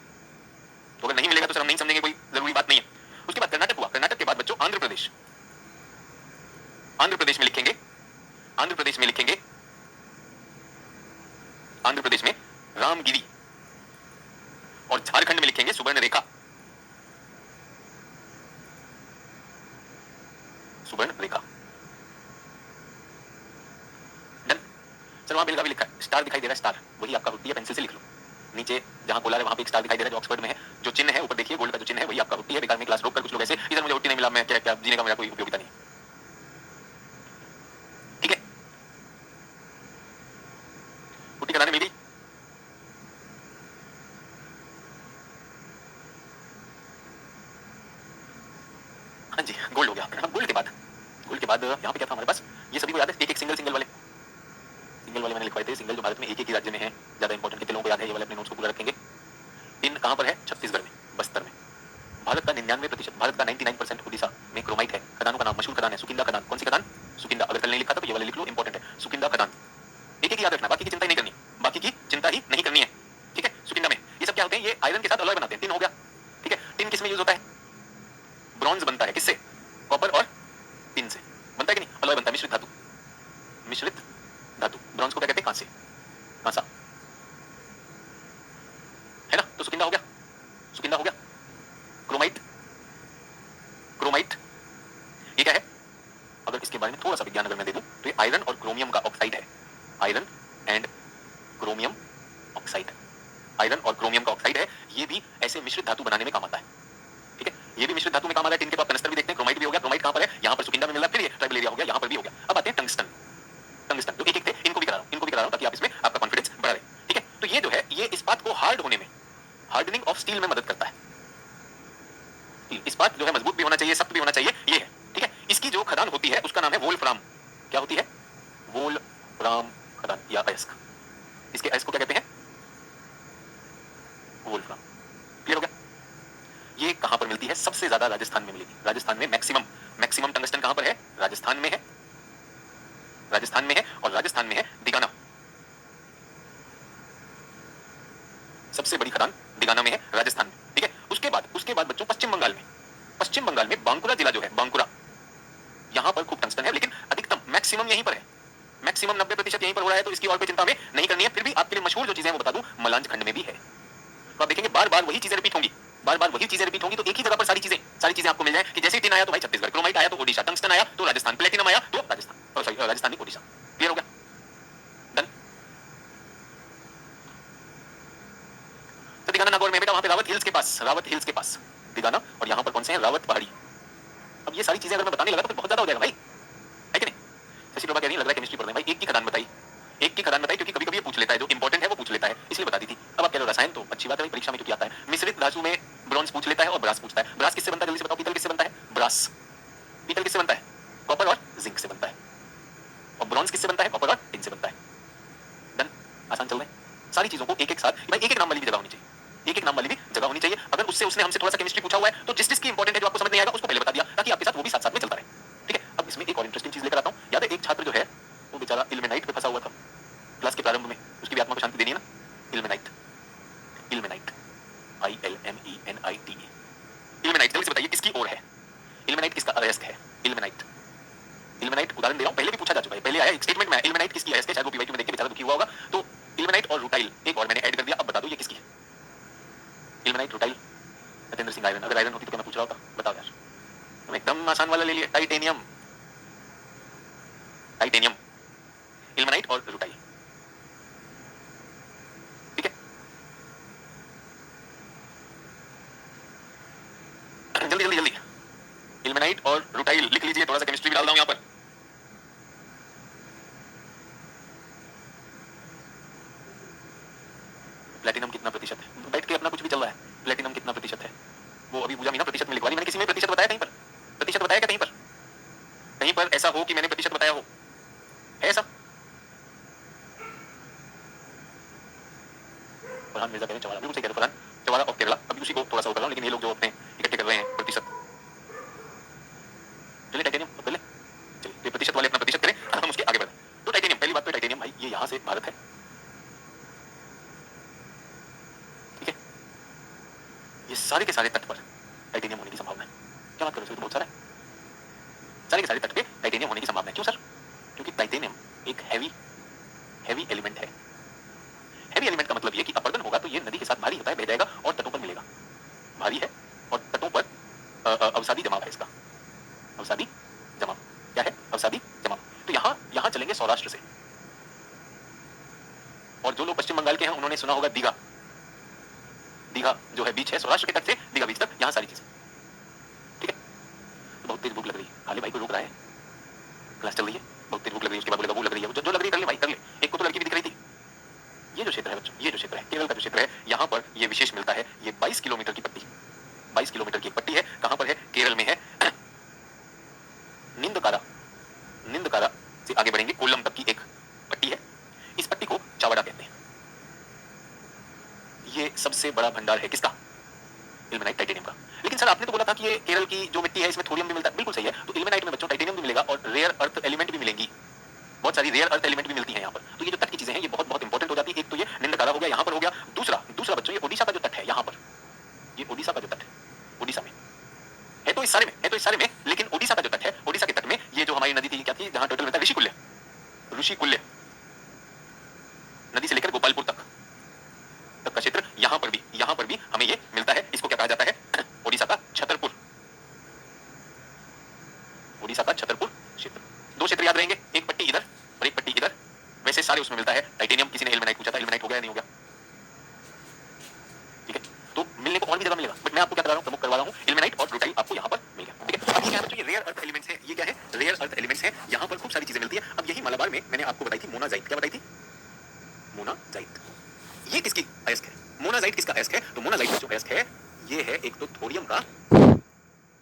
तो अगर नहीं मिलेगा तो सर हम नहीं समझेंगे, कोई जरूरी बात नहीं है। उसके बाद कर्नाटक हुआ, कर्नाटक के बाद बच्चों आंध्र प्रदेश में लिखेंगे, आंध्र प्रदेश में रामगिरी, और झारखंड में लिखेंगे सुवर्ण रेखा, डन। सर वहां बेलगावी लिखा है, स्टार दिखाई दे रहा है, स्टार वही आपका हुट्टी है, पेंसिल से लिख लो। नीचे जहां कोलार है वहां पे एक स्टार दिखाई दे रहा है जो ऑक्सफोर्ड में है, जो चिन्ह है ऊपर देखिए गोल्ड का जो चिन्ह है वही आपका हुट्टी है। बेकार में क्लास रोक कर कुछ लोग ऐसे, इधर मुझे हुट्टी नहीं मिला, मैं क्या जीने का मेरा कोई उपयोगिता नहीं, ठीक है। हुट्टी खदाने मिल गई। हाँ जी, गोल्ड हो गया। अब गोल्ड के बाद यहाँ पे क्या था हमारे पास? ये सभी को याद है, एक सिंगल वाले मैंने लिखवाए थे। सिंगल जो भारत में एक ही राज्य में है, ज्यादा इंपॉर्टेंट कितने लोगों को याद है? ये वाले अपने नोट्स को पूरा रखेंगे। इन कहां पर है? छत्तीसगढ़ में, बस्तर में। भारत का 99%, भारत का 99% उड़ीसा में क्रोमाइट है। खदानों का नाम, मशहूर खदान है सुकिंदा खदान। कौन सी खदान? सुकिंदा। अगर कल नहीं लिखा था तो ये वाले लिख लो, इंपॉर्टेंट है, सुकिंदा खदान। एक याद रखना, बाकी की चिंता ही नहीं करनी, ठीक है। सुकिंदा में ये सब क्या होते हैं? ये आयरन के साथ अलॉय बनाते हैं। टिन हो गया, ठीक है। टिन किस में यूज होता है? ब्रॉन्ज बनता है, किससे? कॉपर और टिन से। बनता है कि नहीं? अलॉय बनता है, मिश्रित धातु। मिश्रित धातु। ब्रॉन्ज को क्या कहते हैं? कांसे, कांसा, है ना? तो सुकिंदा हो गया, सुकिंदा हो गया। क्रोमाइट, क्रोमाइट ये क्या है? अगर इसके बारे में थोड़ा सा विज्ञान अगर मैं दे दूं तो ये आयरन और क्रोमियम का ऑक्साइड है। Iron and chromium oxide, iron और क्रोमियम का ऑक्साइड है। ये भी ऐसे मिश्रित धातु बनाने में काम आता है। ठीक है, ये भी मिश्रित धातु में काम आता है। टिन के तो आप कनस्तर भी देखते हैं, क्रोमाइट भी हो गया। क्रोमाइट कहां पर है? यहां पर सुकिंदा में मिल रहा है, फिर ये ट्राइबल एरिया हो गया, यहां पर भी हो गया। अब आते हैं टंगस्टन। टंगस्टन तो एक एक थे, इनको भी करा रहा हूं, इनको भी करा रहा हूं ताकि आप इसमें आपका कॉन्फिडेंस बढ़ा रहे। ठीक है, तो ये जो है ये इस्पात को हार्ड होने में, हार्डनिंग ऑफ स्टील में मदद करता है। इस्पात जो है मजबूत भी होना चाहिए, सख्त भी होना चाहिए, ये है। ठीक है, इसकी जो खदान होती है उसका नाम है वोल्फ्राम। क्या होती है? वोल्फ्राम खदान या अयस्क। इसके अयस्क को क्या कहते हैं? वोल्फ्राम। क्लियर हो गया? ये कहां पर मिलती है? सबसे ज्यादा राजस्थान में मिलेगी। राजस्थान में मैक्सिमम, मैक्सिमम टंगस्टन कहां पर है? राजस्थान में है, राजस्थान में है। और राजस्थान में है दिगाना, सबसे बड़ी खदान दिगाना में है, राजस्थान में। ठीक है, उसके बाद बच्चों पश्चिम बंगाल में, पश्चिम बंगाल में बांकुरा जिला जो है, बांकुरा, यहां पर खूब टंगस्टन है, लेकिन अधिकतम मैक्सिमम यहीं पर है। मैक्सिमम 90% यहीं पर हो रहा है, तो इसकी और कोई चिंता में नहीं करनी है। फिर भी आपके लिए मशहूर जो चीजें वो बता दूं, मलांज खंड में भी है। तो आप देखेंगे बार बार वही चीजें रिपीट होंगी, बार बार वही चीजें रिपीट होंगी, तो एक ही जगह पर सारी चीजें आपको मिल जाए कि जैसे टिन आया तो भाई छत्तीसगढ़, क्रोमाइट आया तो ओडिशा, टंगस्टन आया तो राजस्थान, प्लेटिनम आया तो राजस्थान, सॉरी राजस्थान नहीं ओडिशा। क्लियर हो गया? डन। तो दिगाना नागौर में बेटा, वहां पे रावत हिल्स के पास, रावत हिल्स के पास दिगाना, और यहां पर कौन से हैं? रावत पहाड़ी। अब ये सारी चीजें अगर मैं बताने लगा तो फिर बहुत ज्यादा हो जाएगा भाई, है कि नहीं? शशि प्रभा कह रही है लग रहा है केमिस्ट्री पढ़ रहे हैं भाई। एक की खदान बताई, एक की खदान बताई, क्योंकि कभी कभी ये पूछ लेता है, जो इंपॉर्टेंट है वो पूछ लेता है, इसलिए बता दी थी। अब आप कह रहे हो रसायन, तो अच्छी बात है भाई, परीक्षा में क्योंकि आता है। मिश्रित धातु में ब्रॉन्ज पूछ लेता है और ब्रास पूछता है। ब्रास किससे बनता है? जल्दी से बताओ। पीतल किससे बनता है? ब्रास। पीतल किससे बनता है? कॉपर और जिंक से बनता है। और ब्रॉन्ज किससे बनता है? कॉपर और टिन से बनता है। डन। आसान चल रहा है। सारी चीजों को एक एक साथ, भाई एक एक नाम वाली भी जगह होनी चाहिए, एक एक नाम वाली भी जगह होनी चाहिए। अगर उससे उसने हमसे थोड़ा सा केमिस्ट्री पूछा हुआ है तो जिस जिसकी इंपॉर्टेंट है, जो आपको समझ नहीं आएगा, उसको पहले बता दिया, ताकि आपके साथ वो भी साथ साथ में चलता रहे। ठीक है, अब इसमें एक और इंटरेस्टिंग चीज लेकर आता हूं। याद है एक छात्र जो है वो बेचारा इल्मेनाइट पे फंसा हुआ था क्लास के प्रारंभ में, उसकी भी आत्मा को शांति देनी है ना। Ilmenite, ilmenite, ILMENITE, ilmenite. जल्दी से बताइए किसकी ओर है? इल्मेनाइट किसका अयस्क है? इल्मेनाइट, इल्मेनाइट उदाहरण दे रहा हूं, पहले भी पूछा जा चुका है, पहले आया एक स्टेटमेंट में, इल्मेनाइट किसकी अयस्क है? शायद वो पीवाईक्यू में देख के बेचारा दुखी हुआ होगा। तो इल्मेनाइट और रूटाइल एक और मैंने ऐड कर दिया। अब बता दो ये किसकी है? Ilmenite, rutile, Satyendra Singh iron. अगर आयरन होती तो क्या मैं पूछ रहा होता? बताओ यार, तुम एकदम आसान वाला ले लिया, टाइटेनियम, टाइटेनियम, इल्मेनाइट और रूटाइल। ठीक है, जल्दी जल्दी जल्दी, इल्मेनाइट और रूटाइल लिख लीजिए, थोड़ा सा केमिस्ट्री भी डाल रहा हूं यहां पर। प्लेटिनम कितना प्रतिशत है? बैठ के अपना कुछ भी चल रहा है। प्लेटिनम कितना प्रतिशत है? वो अभी पूजा मीना प्रतिशत में लिखवा दी। मैंने किसी में प्रतिशत बताया? कहीं पर प्रतिशत बताया क्या? कहीं पर, कहीं पर ऐसा हो कि मैंने प्रतिशत बताया हो? है ऐसा? फरहान मिर्जा कह रहे हैं चवारा, बिल्कुल सही कह रहे हैं फरहान, चवारा ऑफ केरला। अभी उसी को थोड़ा सा वो कर रहा हूं, लेकिन ये लोग जो अपने इकट्ठे कर रहे हैं प्रतिशत, चलिए टाइटेनियम तो पहले, चलिए ये प्रतिशत वाले अपना प्रतिशत करें, हम उसके आगे बढ़ें। तो टाइटेनियम, पहली बात तो टाइटेनियम भाई ये यहां से भारत है। ठीक है, ये सारे के सारे तट पर टाइटेनियम होने की संभावना है। क्या बात कर रहे हो? बहुत सारा है, सारे के सारे तट पे टाइटेनियम होने की संभावना है। क्यों सर? क्योंकि टाइटेनियम एक हैवी एलिमेंट है। हैवी एलिमेंट का मतलब ये कि अपरदन होगा तो ये नदी के साथ भारी होता है, बह जाएगा और तटों पर मिलेगा। भारी है और तटों पर अवसादी जमाव है इसका, अवसादी जमाव। क्या है? अवसादी जमाव। तो यहां चलेंगे सौराष्ट्र से, और जो लोग पश्चिम बंगाल के हैं उन्होंने सुना होगा दीघा, दीघा जो है बीच है, सौराष्ट्र के तट से दीघा बीच तक, यहां सारी चीजें। ठीक है, तो बहुत तेज भूख लग रही है, खाली भाई को रोक रहा है, क्लास चल रही है, बहुत तेज भूख लग रही है, उसके बाद बोलेगा भूख लग रही है, जो लग रही है कर ले भाई, कर ले। एक को तो लड़की भी दिख रही थी। ये जो क्षेत्र है बच्चों, ये जो क्षेत्र है केरल का जो क्षेत्र है, यहाँ पर ये विशेष मिलता है। ये 22 किलोमीटर की पट्टी, 22 किलोमीटर की एक पट्टी है। कहां पर है? केरल में है। निंदकारा, निंदकारा से आगे बढ़ेंगे कोल्लम तक की एक पट्टी है। इस पट्टी को चावड़ा कहते हैं। ये सबसे बड़ा भंडार है किसका? इल्मेनाइट, टाइटेनियम का। लेकिन सर आपने तो बोला था कि ये केरल की जो मिट्टी है इसमें थोरियम भी मिलता है। बिल्कुल सही है, तो इल्मेनाइट में बच्चों टाइटेनियम भी मिलेगा और रेयर अर्थ एलिमेंट भी मिलेंगी, बहुत सारी रेयर अर्थ एलिमेंट भी मिलती हैं यहाँ पर। तो ये जो तट की चीजें हैं ये बहुत बहुत इंपॉर्टेंट हो जाती है। एक तो ये निंदकारा हो गया, यहाँ पर हो गया। दूसरा बच्चों ये ओडिशा का जो तट है, यहाँ पर ये ओडिशा का जो तट है, ओडिशा में है, तो इस सारे में है तो इस सारे में, लेकिन ओडिशा का जो तट है, ओडिशा के तट में ये जो हमारी नदी थी क्या थी, जहां टर्टल मिलता है, ऋषिकुल्य। ऋषिकुल्य नदी से लेकर गोपालपुर तक का क्षेत्र, यहां पर भी हमें ये मिलता है। इसको क्या कहा जाता है, ओडिशा का छतरपुर, ओडिशा का छतरपुर क्षेत्र। दो क्षेत्र याद रहेंगे, एक पट्टी इधर और एक पट्टी इधर। वैसे सारे उसमें मिलता है। टाइटेनियम, किसी ने इल्मेनाइट पूछा था, इल्मेनाइट हो गया नहीं हो गया, ठीक है। तो मिलने को और भी जगह मिलेगा, बट मैं आपको क्या करा रहा हूं, प्रमुख करवा रहा हूं, इल्मेनाइट और रूटाइल आपको यहां पर मिल गया, ठीक है। अब ये क्या है, ये रेयर अर्थ एलिमेंट्स है, ये क्या है, रेयर अर्थ एलिमेंट्स है। यहां पर खूब सारी चीजें मिलती है। अब यही मलाबार में मैंने आपको बताई थी मोनाजाइट, क्या बताई थी, मोनाजाइट। ये किसकी अयस्क है, मोनाजाइट किसका अयस्क है, तो मोनाजाइट का जो अयस्क है ये है एक तो थोरियम का,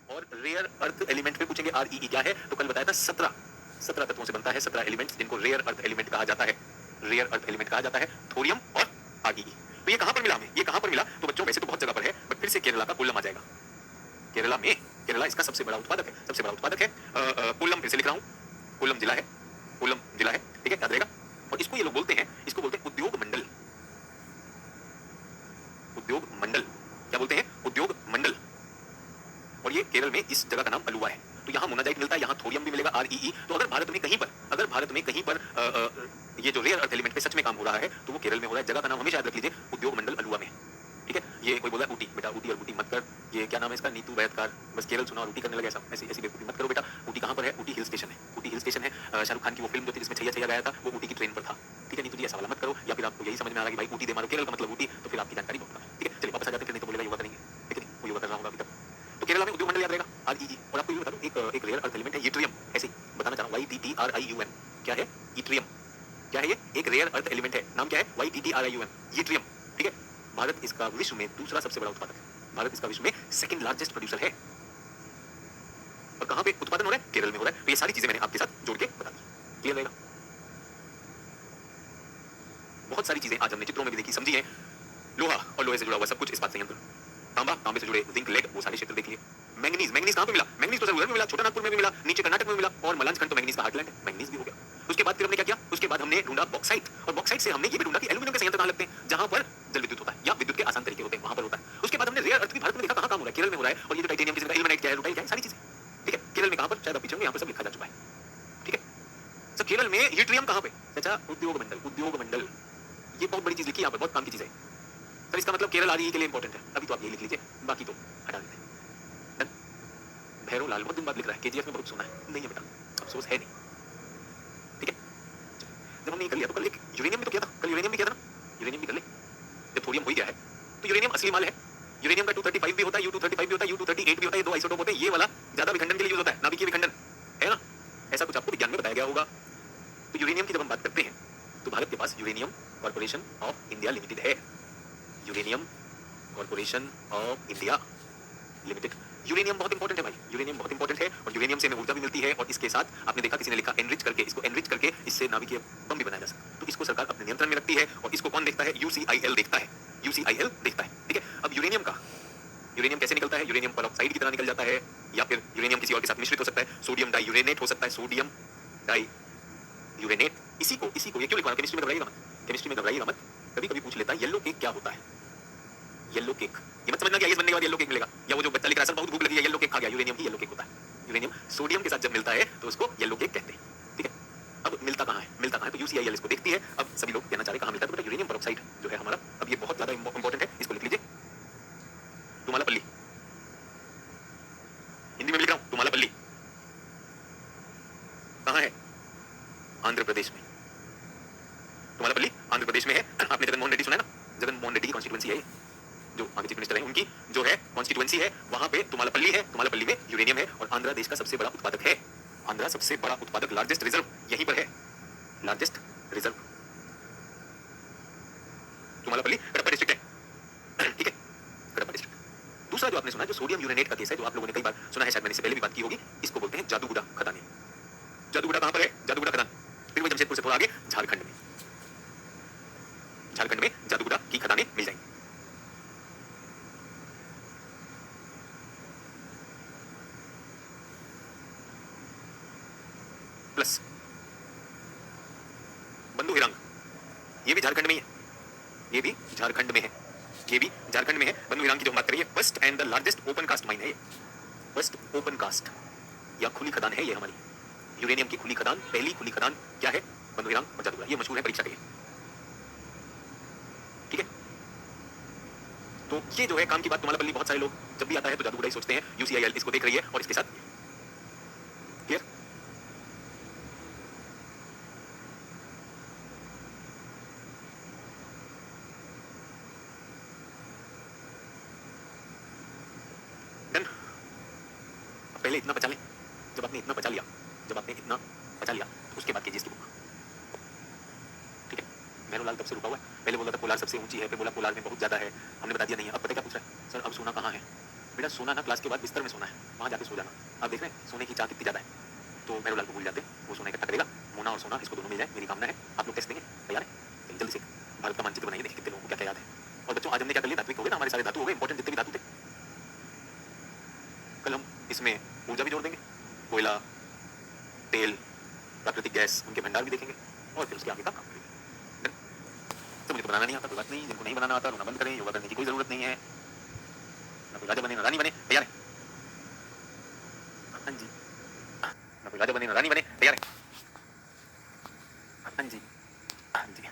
और रेयर अर्थ एलिमेंट पे पूछेंगे REE क्या है, तो कल बताया था 17 तत्वों से बनता है, 17 एलिमेंट्स जिनको रेयर अर्थ एलिमेंट कहा जाता है, रेयर अर्थ एलिमेंट कहा जाता है, थोरियम और REE। तो ये कहां पर मिला हमें, ये कहां पर मिला, तो बच्चों वैसे तो बहुत जगह पर है, बट फिर से केरला का कोल्लम आ जाएगा। केरला में, केरला इसका सबसे बड़ा उत्पादक है, सबसे बड़ा उत्पादक है। कोल्लम फिर से लिख रहा हूं, कोल्लम जिला है, कोल्लम जिला है, ठीक है, याद रहेगा। और इसको ये लोग बोलते हैं, इसको बोलते हैं उद्योग मंडल, उद्योग मंडल, क्या बोलते हैं, उद्योग मंडल। और ये केरल में इस जगह का नाम अलुवा है। तो यहाँ मोनाजाइट मिलता है, यहाँ थोरियम भी मिलेगा, REE। तो अगर भारत में कहीं पर, अगर भारत में कहीं पर ये जो रेयर अर्थ एलिमेंट पे सच में काम हो रहा है तो वो केरल में हो रहा है। जगह का नाम हमेशा याद रख लीजिए, उद्योग मंडल अलुवा में, ठीक है। ये कोई बोला ऊटी, बेटा ऊटी और ऊटी मत कर, ये क्या नाम है इसका, नीतू वैदकार, बस केरल सुना और ऊटी करने लगे, ऐसा ऐसी ऐसी बेवकूफी मत करो बेटा। ऊटी कहाँ पर है, ऊटी हिल स्टेशन है, ऊटी हिल स्टेशन है। शाहरुख खान की वो फिल्म जो थी जिसमें छैया छैया गाया था, वो ऊटी की ट्रेन पर था, ठीक है। नीतू जी ऐसा वाला मत करो, या फिर आपको यही समझ में आ रहा है कि भाई ऊटी दे मारो, केरल का मतलब ऊटी, तो फिर आपकी जानकारी बहुत कम है, ठीक है। चलिए वापस आ जाते हैं, फिर नहीं तो बोलेगा योगा करेंगे, ठीक है, वो योगा कर रहा होगा अभी तक। तो केरला में उद्योग मंडल याद रहेगा, REE। और आपको ये बता दूं, एक रेयर अर्थ एलिमेंट है यट्रियम, ऐसे ही बताना चाह रहा हूं, YTTRIUM, क्या है, यट्रियम, क्या है ये, एक रेयर अर्थ एलिमेंट है, नाम क्या है, YTTRIUM, यट्रियम, ठीक है। भारत इसका विश्व में दूसरा सबसे बड़ा उत्पादक है, भारत इसका विश्व में सेकंड लार्जेस्ट प्रोड्यूसर है। और कहां पे उत्पादन हो रहा है, केरल में हो रहा है। तो ये सारी चीजें मैंने आपके साथ जोड़ के बता दी, क्लियर रहेगा। बहुत सारी चीजें आज हमने चित्रों में भी देखी, समझी है। लोहा और लोहे से जुड़ा हुआ सब कुछ इस्पात संयंत्र, तांबा, तांबे से जुड़े जिंक, लेड, वो सारे क्षेत्र देख लिए। मैंगनीज, मैंगनीज कहां पे मिला, मैंगनीज तो सर्वर में मिला, छोटा नागपुर में भी मिला, नीचे कर्नाटक में मिला, और मलांच खंड तो मैंगनीज का हार्टलैंड है, मैंगनीज भी हो गया। उसके बाद फिर हमने क्या किया, उसके बाद हमने ढूंढा बॉक्साइट, और बॉक्साइट से हमने ये भी ढूंढा कि एल्यूमिनियम के संयंत्र कहां लगते हैं, जहां पर जल विद्युत होता है या विद्युत के आसान तरीके होते हैं, वहां पर होता है। उसके बाद हमने रेयर अर्थ भी भारत में देखा कहां काम हो रहा है, केरल में हो रहा है। और ये जो टाइटेनियम की इल्मेनाइट क्या है, रूटाइल क्या है, सारी चीजें, ठीक है। केरल में कहां पर, शायद आप पीछे यहाँ पर सब लिखा जा चुका है, ठीक है। सब केरल में यट्रियम कहां पे, अच्छा उद्योग मंडल, उद्योग मंडल, ये बहुत बड़ी चीज लिखी है यहाँ पर, बहुत काम की चीज है। सर इसका मतलब केरल REE के लिए इंपॉर्टेंट है, अभी तो आप ये लिख लीजिए, बाकी तो हटा देते हैं। भैरव लाल बहुत दिन बाद लिख रहा है, KGF में बहुत सुना है, नहीं है बेटा, अफसोस है नहीं, ठीक है। जब हमने ये कर लिया तो कल एक यूरेनियम भी तो किया था, कल यूरेनियम भी किया था ना, यूरेनियम भी कर ले। जब थोरियम हो ही गया है तो यूरेनियम असली माल है। यूरेनियम का 235 भी होता है, U235 भी होता है, U238 भी होता है, ये दो आइसोटोप होते हैं। ये वाला ज्यादा विखंडन के लिए यूज होता है, नाभिकीय विखंडन, है ना, ऐसा कुछ आपको विज्ञान में बताया गया होगा। तो यूरेनियम की जब हम बात करते हैं तो भारत के पास uranium corporation of India limited है, uranium corporation of India limited. Uranium बहुत इंपॉर्टेंट है भाई, यूरेनियम बहुत इंपॉर्टेंट है, और यूरेनियम से हमें ऊर्जा भी मिलती है। और इसके साथ आपने देखा किसी ने लिखा एनरिच करके, इसको एनरिच करके इससे नाभिकीय बम भी बनाया जा सकता है। तो इसको सरकार अपने नियंत्रण में रखती है, और इसको कौन देखता है, UCIL देखता है, UCIL देखता है, ठीक है। अब यूरेनियम का, यूरेनियम कैसे निकलता है, यूरेनियम परऑक्साइड की तरह निकल जाता है, या फिर यूरेनियम किसी और के साथ मिश्रित हो सकता है, सोडियम डाइयूरेनेट हो सकता है, सोडियम डाइयूरेनेट। इसी को ये क्यों लिखवा, केमिस्ट्री में घबराइएगा मत, केमिस्ट्री में घबराइएगा मत। कभी कभी पूछ लेता है येलो केक क्या होता है, येलो केक, ये मत समझना कि आईएएस बनने के बाद येलो केक मिलेगा, या वो जो बच्चा लिख रहा है सर बहुत भूख लगी है येलो केक खा गया, यूरेनियम ही येलो केक होता है। यूरेनियम सोडियम के साथ जब मिलता है तो उसको येलो केक कहते हैं, ठीक है। अब मिलता कहां है, मिलता कहां है, तो UCIL इसको देखती है। अब सभी लोग कहना चाह रहे कहां मिलता है, तो यूरेनियम परऑक्साइड जो है हमारा, अब ये बहुत ज्यादा इंपॉर्टेंट है, इसको लिख लीजिए, तुमालापल्ली, हिंदी में लिख रहा हूं, तुमालापल्ली कहां है, आंध्र प्रदेश में। तुमालापल्ली आंध्र प्रदेश में है। आपने जगन मोहन रेड्डी सुना है ना, जगन मोहन रेड्डी की कॉन्स्टिट्यूएंसी है, जो आगे चीफ मिनिस्टर है उनकी जो है कॉन्स्टिट्यूएंसी है, वहां पे तुमालापल्ली है, तुमालापल्ली में यूरेनियम है। और आंध्र देश का सबसे बड़ा उत्पादक है, आंध्र सबसे बड़ा उत्पादक, लार्जेस्ट रिजर्व यहीं पर है, लार्जेस्ट रिजर्व तुमालापल्ली, कडप्पा डिस्ट्रिक्ट है, ठीक है, कडप्पा डिस्ट्रिक्ट। दूसरा जो आपने सुना, जो सोडियम यूरेनेट का केस है, जो आप लोगों ने कई बार सुना है, शायद मैंने इससे पहले भी बात की होगी, इसको बोलते हैं जादूगुड़ा खदानें। जादूगुड़ा कहां पर है, जादूगुड़ा खदान, फिर वो जमशेदपुर से थोड़ा आगे झारखंड में, झारखंड में जादूगुड़ा की खदानें मिल जाएंगी। प्लस बंधु हिरंग, ये भी झारखंड में ही है, ये भी झारखंड में है, ये भी झारखंड में है। बंधु हिरंग की जो बात करिए, first and the largest open cast mine है ये, वेस्ट ओपन कास्ट या खुली खदान है ये हमारी यूरेनियम की खुली खदान, पहली खुली खदान क्या है? बंधुराम और जादूगरा। ये मशहूर है परीक्षा के लिए, ठीक है। तो ये जो है काम की बात, तुम्हारा बहुत सारे लोग जब भी आता है तो जादूगरा ही सोचते हैं। यूसीआईएल इसको देख रही है और इसके साथ क्लियर। डन। पहले इतना बचा लें। जब आपने इतना बचा लिया, तो उसके बाद केजीएस की बुक, ठीक है। मेहरुलाल तब से रुका हुआ है। पहले बोला था पोलार सबसे ऊंची है, फिर बोला पोलार में बहुत ज्यादा है, हमने बता दिया नहीं है। अब पता क्या पूछ रहा है? सर अब सोना कहाँ है? बेटा सोना ना क्लास के बाद बिस्तर में सोना है, वहाँ जाके सो जाना। आप देख रहे हैं सोने की चाह कितनी ज्यादा है, तो मेहरुलाल को भूल जाते, वो सोना इकट्ठा करेगा। मोना और सोना इसको दोनों मिल जाए, मेरी कामना है। आप लोग टेस्ट देंगे, तैयार है? जल्दी से भारत का मानचित्र बनाइए, देखिए कितने लोगों को क्या क्या याद है। और बच्चों आज हमने क्या कर लिया, धात्विक हो गए ना, हमारे सारे धातु हो गए, इंपॉर्टेंट जितने भी धातु थे। कल हम इसमें ऊर्जा भी जोड़ देंगे, कोयला, तेल, प्राकृतिक गैस, उनके भंडार भी देखेंगे और फिर उसके आगे का काम करेंगे। तो मुझे तो बनाना नहीं आता, कोई बात नहीं। जिनको नहीं बनाना आता रोना बंद करें, योगा करने की कोई जरूरत नहीं है। ना कोई राजा बने ना रानी बने, तैयार है? हाँ जी। ना कोई राजा बने ना रानी बने, तैयार है? हाँ जी, हाँ जी।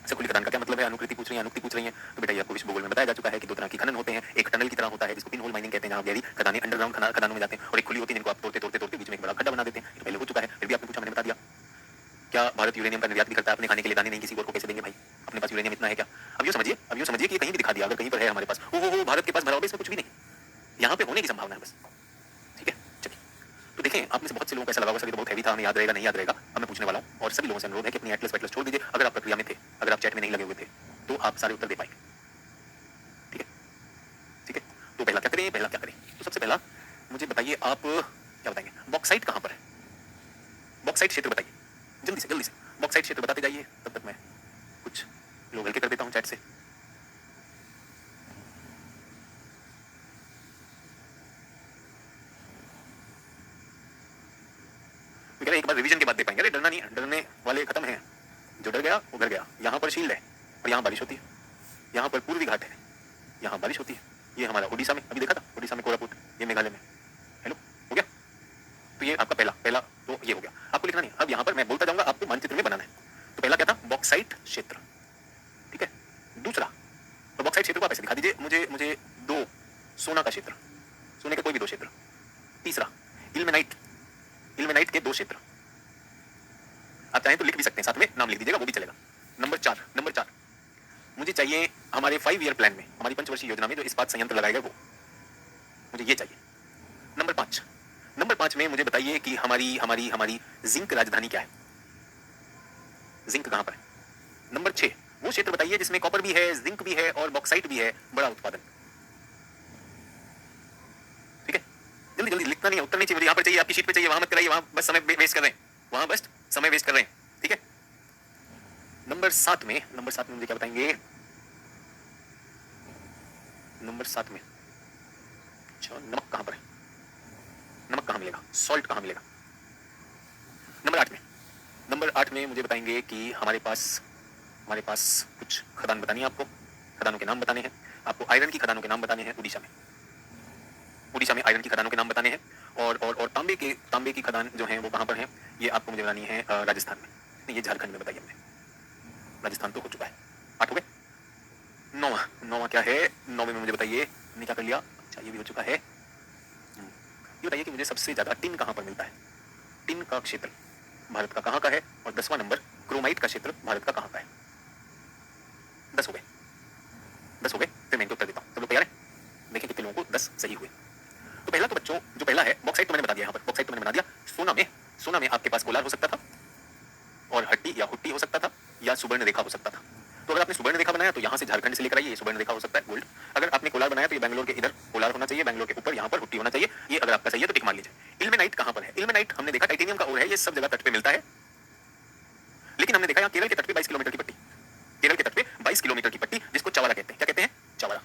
अच्छा, खुली खदान का क्या मतलब है? अनुकृति पूछ रही है, अनुक्ति पूछ रही है। तो बेटा ये आपको विश्व भूगोल में बताया जा चुका है कि दो तरह की खनन होते हैं। एक टनल की तरह होता है जिसको पिन होल माइनिंग कहते हैं, जहाँ गहरी खदानें अंडरग्राउंड खदानों में जाते हैं, और एक खुली होती है जिनको आप तोड़ते तोड़ते तोड़ते बीच में एक बड़ा खड्डा बना देते हैं। ये पहले हो चुका है, फिर भी आपने पूछा, मैंने बता दिया। क्या भारत यूरेनियम का निर्यात भी करता है? अपने खाने के लिए दाने नहीं, किसी और को कैसे देंगे भाई? अपने पास यूरेनियम इतना है क्या? अब यूँ समझिए कि कहीं भी दिखा दिया, अगर कहीं पर है हमारे पास, ओ भारत के पास भरा होगा, इसमें कुछ भी नहीं, यहाँ पे होने की संभावना है बस, ठीक है। चलिए, तो देखें, आप में से बहुत से लोगों को ऐसा लगा होगा सर ये तो बहुत हैवी था, हमें याद रहेगा नहीं याद रहेगा। अब मैं पूछने वाला हूँ और सभी लोगों से अनुरोध है कि अपनी एटलस वेटलस छोड़ दीजिए। अगर आप प्रक्रिया में थे, अगर आप चैट में नहीं लगे हुए थे, तो आप सारे उत्तर दे पाएंगे, ठीक है, ठीक है। तो पहला क्या करें? तो सबसे पहला मुझे बताइए, आप क्या बताएंगे? बॉक्साइट कहाँ पर है? बॉक्साइट क्षेत्र बताइए, जल्दी से बॉक्साइट क्षेत्र बताते जाइए, तब तक मैं कुछ लोग हल्के कर देता हूँ चैट से। एक बार रिवीजन के बाद दे पाएंगे। अरे डरना नहीं है, डरने वाले खत्म हैं। जो डर गया वो डर गया। यहाँ पर शील्ड है और यहाँ बारिश होती है, यहाँ पर पूर्वी घाट है, यहाँ बारिश होती है। ये हमारा उड़ीसा में, अभी देखा था, उड़ीसा में कोरापुट, ये मेघालय में। हेलो, हो गया? तो ये आपका पहला तो ये हो गया, आपको लिखना नहीं। अब यहाँ पर मैं बोलता जाऊंगा, आपको मानचित्र में बनाना है। तो पहला क्या था? बॉक्साइट क्षेत्र, ठीक है। दूसरा, तो बॉक्साइट क्षेत्र को आप ऐसे दिखा दीजिए, मुझे दो सोना का क्षेत्र, सोने के कोई भी दो क्षेत्र। तीसरा, इल्मेनाइट के दो क्षेत्र। आप चाहें तो लिख भी सकते हैं, साथ में नाम लिख दीजिएगा, वो भी चलेगा। नंबर चार मुझे चाहिए हमारे 5 ईयर प्लान में, हमारी पंचवर्षीय योजना में जो इस्पात संयंत्र लगाएगा वो मुझे ये चाहिए। नंबर पांच में मुझे बताइए कि हमारी जिंक राजधानी क्या है? जिंक कहां पर है? नंबर 6, वो क्षेत्र बताइए जिसमें कॉपर भी है, जिंक भी है और बॉक्साइट भी है, बड़ा उत्पादन, ठीक है। जल्दी लिखना नहीं है, उत्तर नहीं चाहिए, यहाँ पर चाहिए, आपकी शीट पे चाहिए, वहां मत कराइए, वहां बस समय वेस्ट कर रहे हैं, ठीक है। नंबर 7 में मुझे क्या बताएंगे? नंबर 7 में अच्छा, नमक कहां पर है? नमक कहां मिलेगा? सॉल्ट कहां मिलेगा? नंबर 8 में मुझे बताएंगे कि हमारे पास कुछ खदान बतानी है आपको, खदानों के नाम बताने हैं आपको, आयरन की खदानों के नाम बताने हैं उड़ीसा में आयरन की खदानों के नाम बताने हैं, और तांबे की खदान जो है वो कहां पर है, ये आपको मुझे बतानी है राजस्थान में। नहीं, ये झारखंड में बताइए हमने, राजस्थान तो हो चुका है। 8 हो गए। 9वां क्या है? 9वें में मुझे बताइए, हमने क्या कर लिया? अच्छा, ये भी हो चुका है। ये बताइए कि मुझे सबसे ज्यादा टिन कहां पर मिलता है? टिन का क्षेत्र भारत का कहां का है? और 10वां नंबर, क्रोमाइट का क्षेत्र भारत का कहां का है? 10 हो गए, फिर मैं इनके उत्तर देता हूं। सब लोग तैयार हैं? देखें कितने लोगों को 10 सही हुए। तो पहला तो बच्चों, जो पहला है बॉक्साइट तो मैंने बता दिया, यहाँ पर बॉक्साइट तो मैंने बता दिया। सोना में आपके पास कोलार हो सकता था, और हट्टी या हुट्टी हो सकता था, या सुवर्ण रेखा हो सकता था। तो अगर आपने सुवर्ण रेखा बनाया तो यहाँ से झारखंड से लेकर आइए, ये सुवर्ण रेखा हो सकता है, गोल्ड। अगर आपने कोलार बनाया तो ये बैंगलोर के इधर कोलार होना चाहिए, बैंगलोर के ऊपर यहाँ पर हुट्टी होना चाहिए। ये अगर आपका सही है तो टिक मान लीजिए। इल्मेनाइट कहाँ पर है? इल्मेनाइट हमने देखा टाइटेनियम का ओर है, ये सब जगह तट पे मिलता है, लेकिन हमने देखा यहाँ केरल के तट पे 22 किलोमीटर की पट्टी, केरल के तट पे 22 किलोमीटर की पट्टी, जिसको चवारा कहते हैं। क्या कहते हैं? चवारा।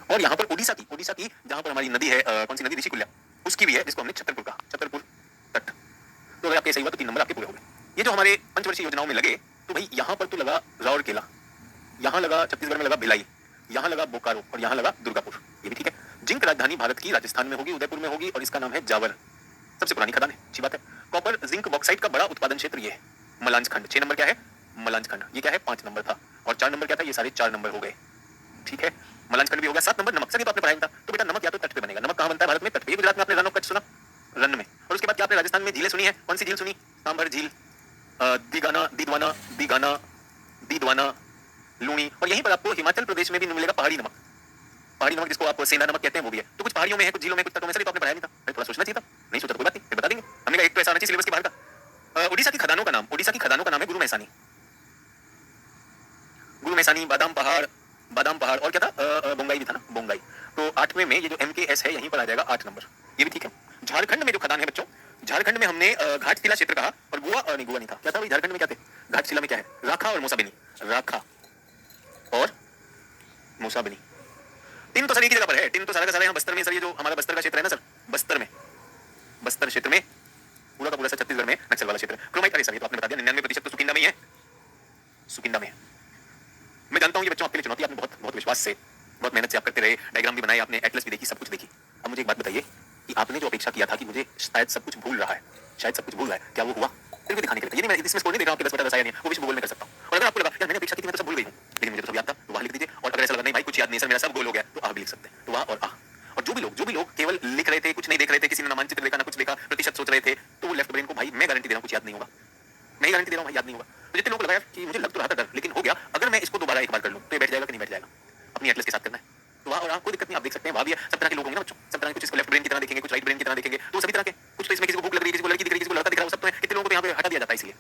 और यहाँ पर उड़ीसा की जहाँ पर हमारी नदी है, कौन सी नदी? ऋषिकुल्या, उसकी भी है, जिसको हमने छतरपुर कहा, छतरपुर तट। तो अगर आपके सही हुआ तो 3 नंबर आपके पूरे हो गए। ये जो हमारे पंचवर्षीय योजनाओं में लगे, तो भाई यहाँ पर तो लगा राउरकेला, यहाँ लगा छत्तीसगढ़ में लगा भिलाई, यहाँ लगा बोकारो और यहाँ लगा दुर्गापुर, ये भी ठीक है। जिंक राजधानी भारत की राजस्थान में होगी, उदयपुर में होगी और इसका नाम है जावर। सबसे पुरानी खदान है, अच्छी बात है। कॉपर जिंक बॉक्साइट का बड़ा उत्पादन क्षेत्र ये है मलांज खंड। 6 नंबर क्या है? मलांज खंड। ये क्या है? 5 नंबर था। और 4 नंबर क्या था? ये सारे 4 नंबर हो गए। ठीक है, मलांज खंड भी हो गया। 7 नंबर नमक। सर ये तो आपने पढ़ाया था। तो बेटा नमक या तो तट पे बनेगा। नमक कहाँ बनता है भारत में? तट पे। ये गुजरात में आपने रन ऑफ कच्छ सुना, रन में। और उसके बाद क्या आपने राजस्थान में झीलें सुनी है? कौन सी झील सुनी? सांभर झील, दीगाना, दीदवाना, दीगाना, दीदवाना, लूणी। और यहीं पर आपको हिमाचल प्रदेश में भी मिलेगा पहाड़ी नमक। पहाड़ी नमक जिसको आप सेंधा नमक कहते हैं वो भी है। तो कुछ पहाड़ियों में है, कुछ झीलों में, कुछ तटों में। सर ये तो आपने पढ़ाया नहीं था, अरे थोड़ा सोचना चाहिए था। नहीं सोचा तो कोई बात नहीं, फिर बता देंगे। हमने कहा एक तो ऐसा आना चाहिए सिलेबस के बाहर का। उड़ीसा की खदानों का नाम, उड़ीसा की खदानों का नाम है गुरु मैसानी। गुरु मैसानी, बादाम पहाड़, बादाम पहाड़ और क्या था? बोंगाई भी था ना, बोंगाई। तो 8वें में ये जो MKS है यहीं पर आ जाएगा 8 नंबर। ये भी ठीक है। झारखंड में जो खदान है बच्चों, झारखंड में हमने घाटशिला क्षेत्र कहा और गोवा नहीं, गोवा नहीं था। क्या था भाई झारखंड में? क्या थे? घाटशिला में क्या है? राखा और मूसाबेनी। राखा और मूसाबेनी। टिन तो सर एक ही जगह पर है। टिन तो सारा का सारा यहाँ बस्तर में। सर ये जो हमारा बस्तर का क्षेत्र है ना सर, बस्तर में, बस्तर क्षेत्र में पूरा का पूरा सर छत्तीसगढ़ में नक्सल वाला क्षेत्र। क्रोमाइट, अरे सर ये तो आपने बता दिया। 99% तो सुकिंदा में ही है, सुकिंदा में है। मैं जानता हूँ ये बच्चों आपके लिए चुनौती। आपने बहुत बहुत विश्वास से, बहुत मेहनत से आप करते रहे, डायग्राम भी बनाए आपने, एटलस भी देखी, सब कुछ देखी। अब मुझे एक बात बताइए कि आपने जो अपेक्षा किया था कि मुझे शायद सब कुछ भूल रहा है, शायद सब कुछ भूल रहा है, क्या वो हुआ? फिर भी दिखाने के लिए। ये नहीं, मैं इसमें स्कोर नहीं दे रहा हूँ आपके 10 बटा 10 आया नहीं, वो विश्व भूगोल में कर सकता हूँ। और अगर आपको लगा यार मैंने अपेक्षा की थी, मैं तो सब भूल गई हूँ, लेकिन मुझे तो सब याद था, तो वहाँ लिख दीजिए। और अगर ऐसा लगा नहीं भाई कुछ याद नहीं सर, मेरा सब गोल हो गया, तो आप भी लिख सकते हैं। तो वहाँ और और जो भी लोग केवल लिख रहे थे, कुछ नहीं देख रहे थे, किसी ने ना मानचित्र देखा ना कुछ देखा, प्रतिशत सोच रहे थे, तो वो लेफ्ट ब्रेन को भाई मैं गारंटी दे रहा हूँ कुछ याद नहीं होगा। मैं गारंटी दे रहा हूँ भाई याद नहीं होगा। तो जितने लोग लगाया कि मुझे लग तो रहा था डर, लेकिन हो गया, अगर मैं इसको दोबारा एक बार कर लूँ तो ये बैठ जाएगा कि नहीं बैठ जाएगा? अपनी एटलस के साथ करना है। तो वहाँ और आप कोई दिक्कत नहीं, आप देख सकते हैं। वहाँ भी है, सब तरह के लोग होंगे ना बच्चों, सब तरह के। कुछ इसको लेफ्ट ब्रेन की तरह देखेंगे, कुछ राइट ब्रेन की तरह देखेंगे, तो सभी तरह के। कुछ तो इसमें किसी को भूख लग रही है, किसी को लड़की दिख रही है, किसी को लड़का दिख रहा है, सब तो है। कितने लोगों को यहाँ पे हटा दिया जाता है इसलिए।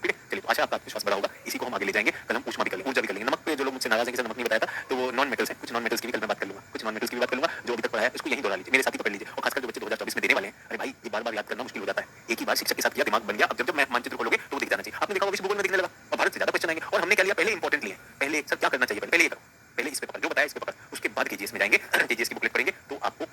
ठीक है, चलिए तो आशा आपका विश्वास बड़ा होगा। इसी को हम आगे ले जाएंगे। कल हम ऊष्मा भी कर लेंगे, ऊर्जा भी कर लेंगे। नमक पे जो लोग मुझसे नाराज हैं कि सर नमक नहीं बताया था, तो वो नॉन मेटल्स हैं। कुछ नॉन मेटल्स की भी कल मैं बात कर लूंगा, कुछ नॉन मेटल्स की भी बात कर लूंगा। जो अभी तक पढ़ा है उसको यहीं दोहरा लीजिए, मेरे साथ ही पकड़ लीजिए। और खासकर जो बच्चे 2024 में देने वाले हैं, अरे भाई ये बार-बार याद करना मुश्किल हो जाता है। एक ही बार शिक्षक के साथ किया, दिमाग बन गया। अब जब मैं मानचित्र खोलोगे तो वो दिख जाना चाहिए। आपने देखा विश्व भूगोल में दिखने लगा और भारत से ज्यादा क्वेश्चन आएंगे। और हमने क्या लिया? पहले इंपॉर्टेंट लिए। पहले सर क्या करना चाहिए? पहले ये करो, पहले इस पे पकड़, जो बताया इस पे पकड़। उसके बाद KGS में जाएंगे, KGS की बुकलेट पढ़ेंगे तो आपको